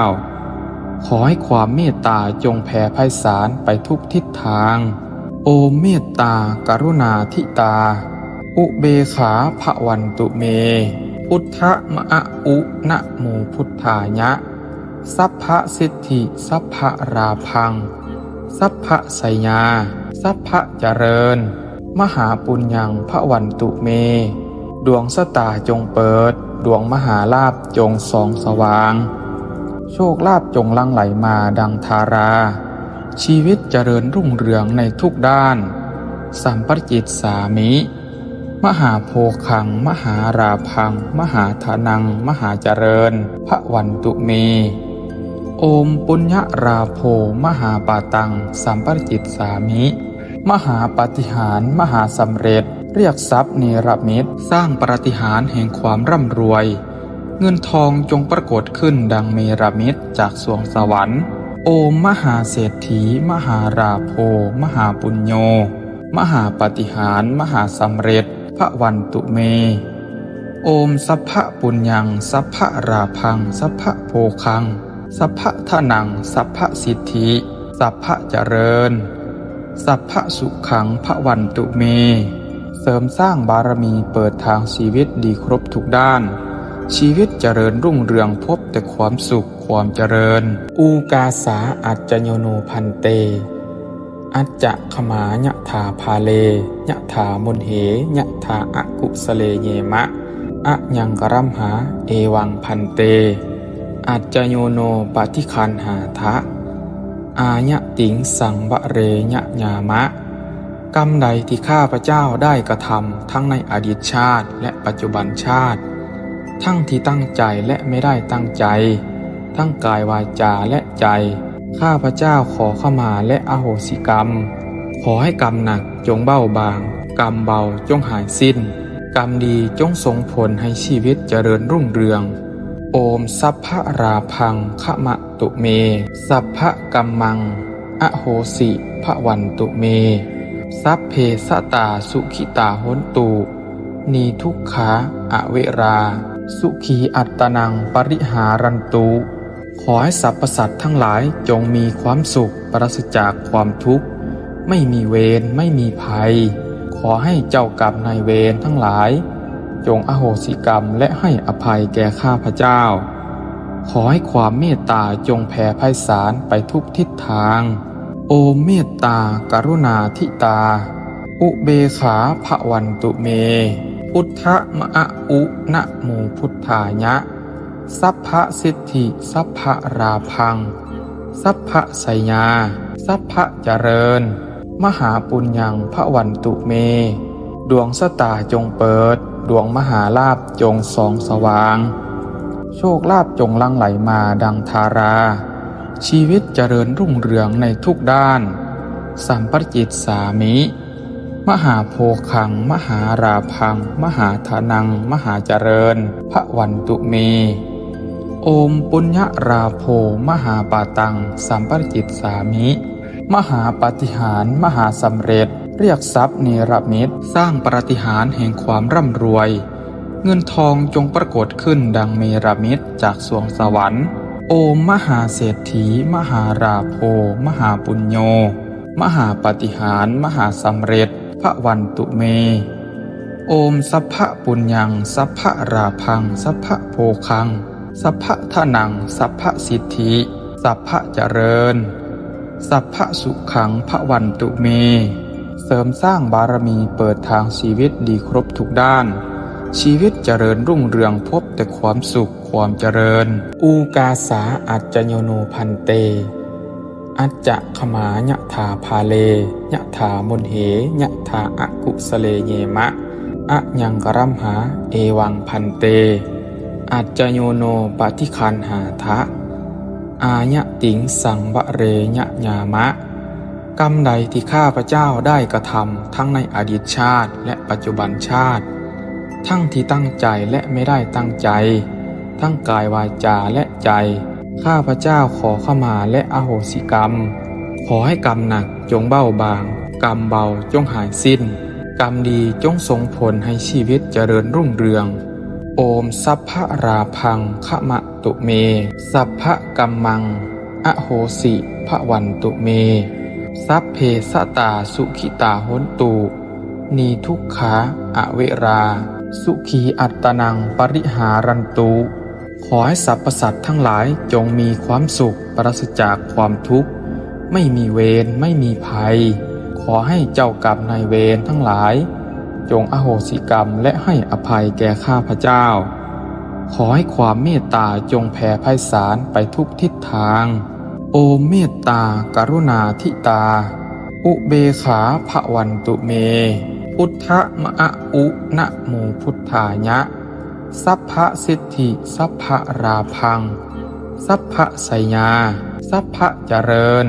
ขอให้ความเมตตาจงแผ่ไพศาลไปทุกทิศทางโอมเมตตากรุณาธิตาอุเบขาภวันตุเมพุทธมะอุนะโมพุทธายะสัพพะสิทธิสัพพะราพังสัพพะไสยาสัพพะเจริญมหาปุญญังภวันตุเมดวงสตาจงเปิดดวงมหาลาภจงส่องสว่างโชคลาภจงลั่งไหลมาดังธาราชีวิตเจริญรุ่งเรืองในทุกด้านสัมปจิตสามิม มหาโภคังมหาราพังมหาทานังมหาเจริญพระวันตุเมโอมปุญญราโภมหาปาตังสัมปจิตสามิมหาปาฏิหาริย์มหาสำเร็จเรียกทรัพย์เนรมิตสร้างปาฏิหาริย์แห่งความร่ำรวยเงินทองจงปรากฏขึ้นดังเมรมิตจากสวงสวรรค์โอมมหาเศรษฐีมหาราโภมหาปุญโญมหาปาฏิหาริย์มหาสำเร็จพระวันตุเมโอมสัพพะปุญญังสัพพะราพังสัพพะโภคังสัพพะทานังสัพพะสิทธิสัพพะเจริญสัพพะสุขังพระวันตุเมเสริมสร้างบารมีเปิดทางชีวิตดีครบทุกด้านชีวิตเจริญรุ่งเรืองพบแต่ความสุขความเจริญอูกาสาอัจจโยโนพันเตอัจจะขมายะถาภาเลยะถามนเหยะถาอกุสเลเยมะอะยังกรัมหาเอวังพันเตอัจจโยโนปฏิคันหาทะอายะติงสังวะเรยะญามะกรรมใดที่ข้าพเจ้าได้กระทำทั้งในอดีตชาติและปัจจุบันชาติทั้งที่ตั้งใจและไม่ได้ตั้งใจทั้งกายวาจาและใจข้าพเจ้าขอเข้ามาและอโหสิกรรมขอให้กรรมหนักจงเบาบางกรรมเบาจงหายสิ้นกรรมดีจงส่งผลให้ชีวิตเจริญรุ่งเรืองโอมสัพพะราพังขมะตุเมสัพพะกัมมังอโหสิพระวันตุเมสัพเพสตาสุขิตาโหนตุนีทุกขาอเวราสุขีอัตตนังปริหารันตุขอให้สรรพสัตว์ทั้งหลายจงมีความสุขปราศจากความทุกข์ไม่มีเวรไม่มีภัยขอให้เจ้ากรรมนายเวรทั้งหลายจงอโหสิกรรมและให้อภัยแก่ข้าพเจ้าขอให้ความเมตตาจงแผ่ไพศาลไปทุกทิศทางโอมเมตตากรุณาธิตาอุเบขาภวันตุเมพุทธมะอุนะโมพุทธายะสัพพะสิทธิสัพพะราพังสัพพะไสยาสัพพะเจริญมหาปุญญังพระวันตุเมดวงสตาจงเปิดดวงมหาลาภจงส่องสว่างโชคลาภจงลั่งไหลมาดังธาราชีวิตเจริญรุ่งเรืองในทุกด้านสัมปจิตสามิมหาโภคังมหาราพังมหาทานังมหาเจริญพระวันตุเมโอมปุญญราโภมหาปาตังสัมปจิตสามิมหาปาฏิหาริย์มหาสำเร็จเรียกทรัพย์เนรมิตสร้างปาฏิหาริย์แห่งความร่ำรวยเงินทองจงปรากฏขึ้นดังเมรมิตจากสวงสวรรค์โอมมหาเศรษฐีมหาราโภมหาปุญโญมหาปาฏิหาริย์มหาสำเร็จพระวันตุเมโอมสัพพะปุญญังสัพพะราพังสัพพะโภคังสัพพะทานังสัพพะสิทธิสัพพะเจริญสัพพะสุขังพระวันตุเมเสริมสร้างบารมีเปิดทางชีวิตดีครบทุกด้านชีวิตเจริญรุ่งเรืองพบแต่ความสุขความเจริญอูกาสาอัจจโยโนพันเตอัจจะขมายะถาภาเลยะถามนเหยะถาอกุสเลเยมะอะยังกรัมหาเอวังพันเตอัจจโยโนปฏิคันหาทะอายะติงสังวะเรยะญามะกรรมใดที่ข้าพเจ้าได้กระทำทั้งในอดีตชาติและปัจจุบันชาติทั้งที่ตั้งใจและไม่ได้ตั้งใจทั้งกายวาจาและใจข้าพเจ้าขอเข้ามาและอโหสิกรรมขอให้กรรมหนักจงเบาบางกรรมเบาจงหายสิ้นกรรมดีจงส่งผลให้ชีวิตเจริญรุ่งเรืองโอมสัพพะราพังขมะตุเมสัพพะกัมมังอโหสิพระวันตุเมสัพเพสตาสุขิตาโหนตุนีทุกขาอเวราสุขีอัตตนังปริหารันตุขอให้สรรพสัตว์ทั้งหลายจงมีความสุขปราศจากความทุกข์ไม่มีเวรไม่มีภัยขอให้เจ้ากรรมนายเวรทั้งหลายจงอโหสิกรรมและให้อภัยแก่ข้าพเจ้าขอให้ความเมตตาจงแผ่ไพศาลไปทุกทิศทางโอมเมตตากรุณาธิตาอุเบขาภวันตุเม พุทธมะอุนะโมพุทธายะสัพพะสิทธิสัพพะราพังสัพพะไสยาสัพพะเจริญ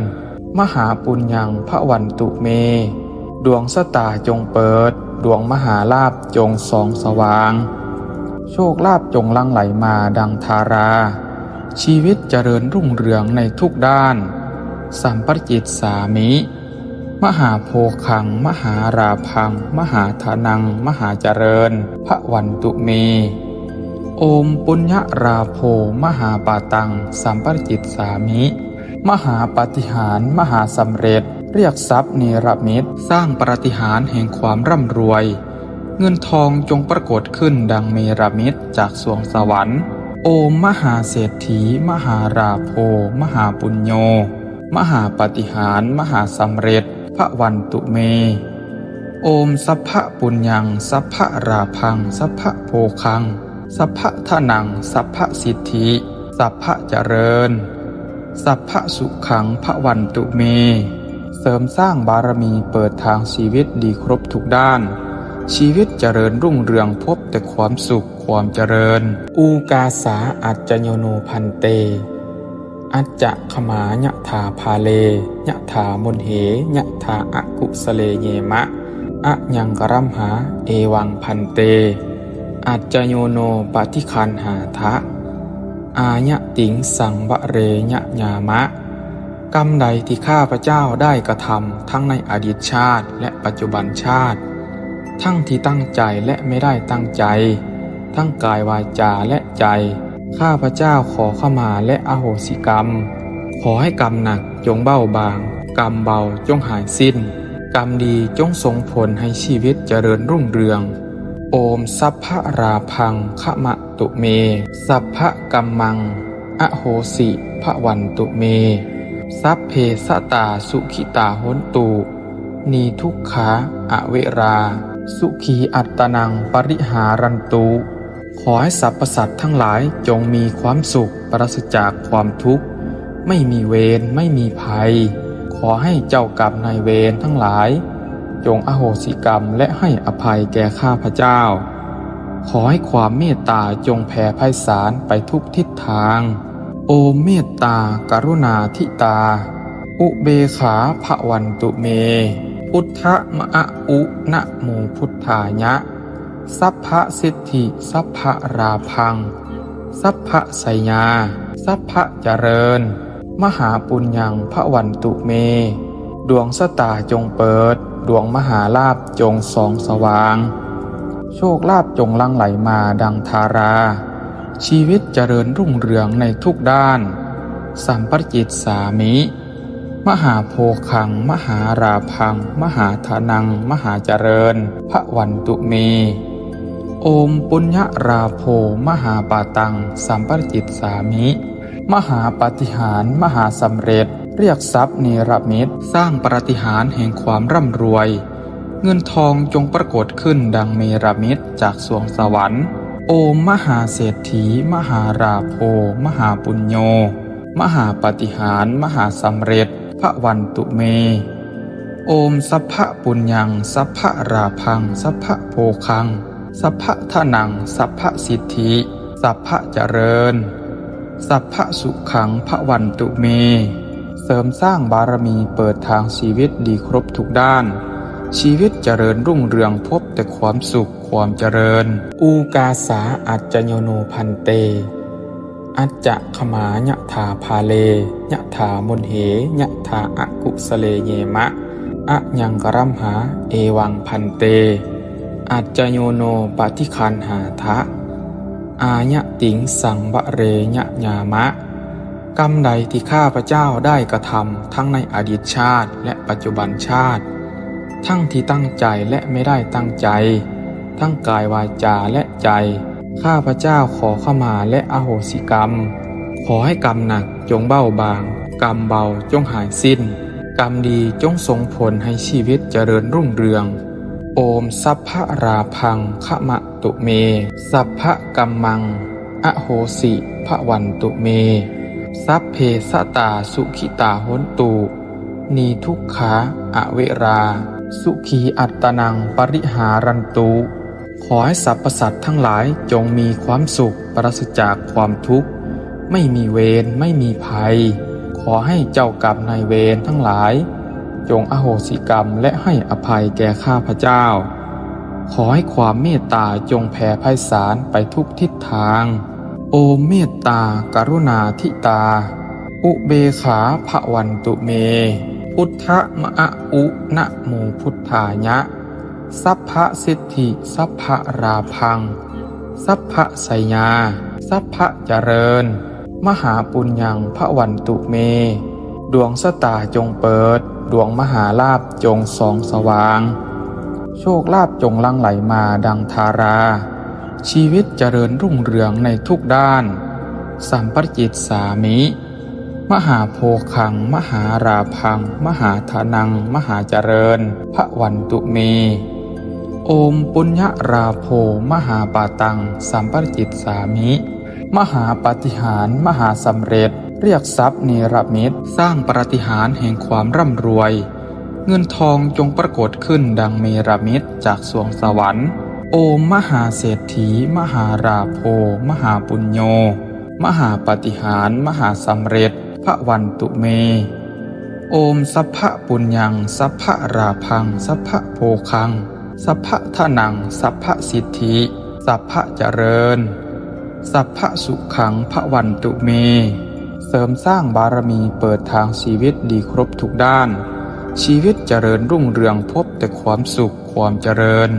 มหาปุญญังพระวันตุเมดวงสตาจงเปิดดวงมหาลาภจงส่องสว่างโชคลาภจงหลั่งไหลมาดังธาราชีวิตเจริญรุ่งเรืองในทุกด้านสัมปจิตสามิมหาโภคังมหาราพังมหาธนังมหาเจริญพระวันตุเมโอมปุญญราโภมหาปาตังสัมปจิตสามิมหาปาฏิหาริย์มหาสำเร็จเรียกทรัพย์เนรมิตสร้างปาฏิหาริย์แห่งความร่ำรวยเงินทองจงปรากฏขึ้นดังเมรมิตจากสวงสวรรค์โอมมหาเศรษฐีมหาราโภมหาปุญโญมหาปาฏิหาริย์มหาสำเร็จพระวันตุเมโอมสัพพะปุญญังสัพพะราพังสัพพะโภคังสัพพะทานังสัพพะสิทธิสัพพะเจริญสัพพะสุขังพระวันตุเมเสริมสร้างบารมีเปิดทางชีวิตดีครบทุกด้านชีวิตเจริญรุ่งเรืองพบแต่ความสุขความเจริญอูกาสาอัจจโยโนพันเตอัจจะขมายะถาภาเลยะถามนเหยะถาอกุสเลเยมะอะยังกรัมหาเอวังพันเตอัจจโยโนปฏิคันหาทะอายะติงสังบะเรยะญามะกรรมใดที่ข้าพเจ้าได้กระทำทั้งในอดีตชาติและปัจจุบันชาติทั้งที่ตั้งใจและไม่ได้ตั้งใจทั้งกายวาจาและใจข้าพเจ้าขอขมาและอโหสิกรรมขอให้กรรมหนักจงเบาบางกรรมเบาจงหายสิ้นกรรมดีจงส่งผลให้ชีวิตเจริญรุ่งเรืองโอมสัพพะราพังขมะตุเมสัพพะกัมมังอโหสิพระวันตุเมสัพเพสตาสุขิตาโหนตุนีทุกขาอเวราสุขีอัตตนังปริหารันตุขอให้สรรพสัตว์ทั้งหลายจงมีความสุขปราศจากความทุกข์ไม่มีเวรไม่มีภัยขอให้เจ้ากรรมนายเวรทั้งหลายจงอโหสิกรรมและให้อภัยแก่ข้าพเจ้าขอให้ความเมตตาจงแผ่ไพศาลไปทุกทิศทางโอเมตตากรุณาธิตาอุเบขาภวันตุเมพุทธมะอุนะโมพุทธายะสัพพะสิทธิสัพพะราพังสัพพะไสยาสัพพะเจริญมหาปุญญังพระวันตุเมดวงสตาจงเปิดดวงมหาลาภจงส่องสว่างโชคลาภจงหลั่งไหลมาดังธาราชีวิตเจริญรุ่งเรืองในทุกด้านสัมปจิตสามิมหาโภคังมหาราพังมหาธนังมหาเจริญพระวันตุเมโอมปุญญราโภมหาปาตังสัมปจิตสามิมหาปาฏิหาริย์มหาสำเร็จเรียกทรัพย์เนรมิตสร้างปาฏิหาริย์แห่งความร่ำรวยเงินทองจงปรากฏขึ้นดังเมรมิตจากสวงสวรรค์โอมมหาเศรษฐีมหาราโภมหาปุญโญมหาปาฏิหาริย์มหาสำเร็จพระวันตุเมโอมสัพพะปุญญังสัพพะราพังสัพพะโภคังสัพพะทานังสัพพะสิทธิสัพพะเจริญสัพพะสุขังพระวันตุเมเสริมสร้างบารมีเปิดทางชีวิตดีครบทุกด้านชีวิตเจริญรุ่งเรืองพบแต่ความสุขความเจริญอูกาสาอัจจโยโนพันเตอัจจะขมายะถาภาเลยะถามนเหยะถาอกุสเลเยมะอะยังกรัมหาเอวังพันเตอัจจโยโนปฏิคันหาทะอายะติงสังบะเรยะญามะกรรมใดที่ข้าพเจ้าได้กระทำทั้งในอดีตชาติและปัจจุบันชาติทั้งที่ตั้งใจและไม่ได้ตั้งใจทั้งกายวาจาและใจข้าพเจ้าขอขมาและอโหสิกรรมขอให้กรรมหนักจงเบาบางกรรมเบาจงหายสิ้นกรรมดีจงส่งผลให้ชีวิตเจริญรุ่งเรืองโอมสัพพะราพังขมะตุเมสัพพะกัมมังอโหสิพระวันตุเมสัพเพสตาสุขิตาโหนตุนีทุกขาอเวรา สุขีอัตตนังปริหารันตุขอให้สรรพสัตว์ทั้งหลายจงมีความสุขปราศจากความทุกข์ไม่มีเวรไม่มีภัยขอให้เจ้ากรรมนายเวรทั้งหลายจงอโหสิกรรมและให้อภัยแก่ข้าพเจ้าขอให้ความเมตตาจงแผ่ไพศาลไปทุกทิศทางโอมเมตตากรุณาธิตาอุเบขาภวันตุเมพุทธมะอุนะโมพุทธายะสัพพะสิทธิสัพพะราพังสัพพะไสยาสัพพะเจริญมหาปุญญังภวันตุเมดวงสตาจงเปิดดวงมหาลาภจงส่องสว่างโชคลาภจงลั่งไหลมาดังธาราชีวิตเจริญรุ่งเรืองในทุกด้านสัมปจิตสามิมหาโภคังมหาราพังมหาธนังมหาเจริญภวันตุเมโอมปุญญราโภมหาปาตังสัมปจิตสามิมหาปาฏิหาริย์มหาสำเร็จเรียกทรัพย์เนรมิตสร้างปาฏิหาริย์แห่งความร่ำรวยเงินทองจงปรากฏขึ้นดังเมรมิตจากสวงสวรรค์โอมมหาเศรษฐีมหาราโภมหาปุญโญมหาปาฏิหาริย์มหาสำเร็จภวันตุเมโอมสัพพะปุญญังสัพพะราพังสัพพะโภคังสัพพะทนังสัพพะสิทธิสัพพะเจริญสัพพะสุขังภวันตุเมเสริมสร้างบารมีเปิดทางชีวิตดีครบทุกด้านชีวิตเจริญรุ่งเรืองพบแต่ความสุขความเจริญ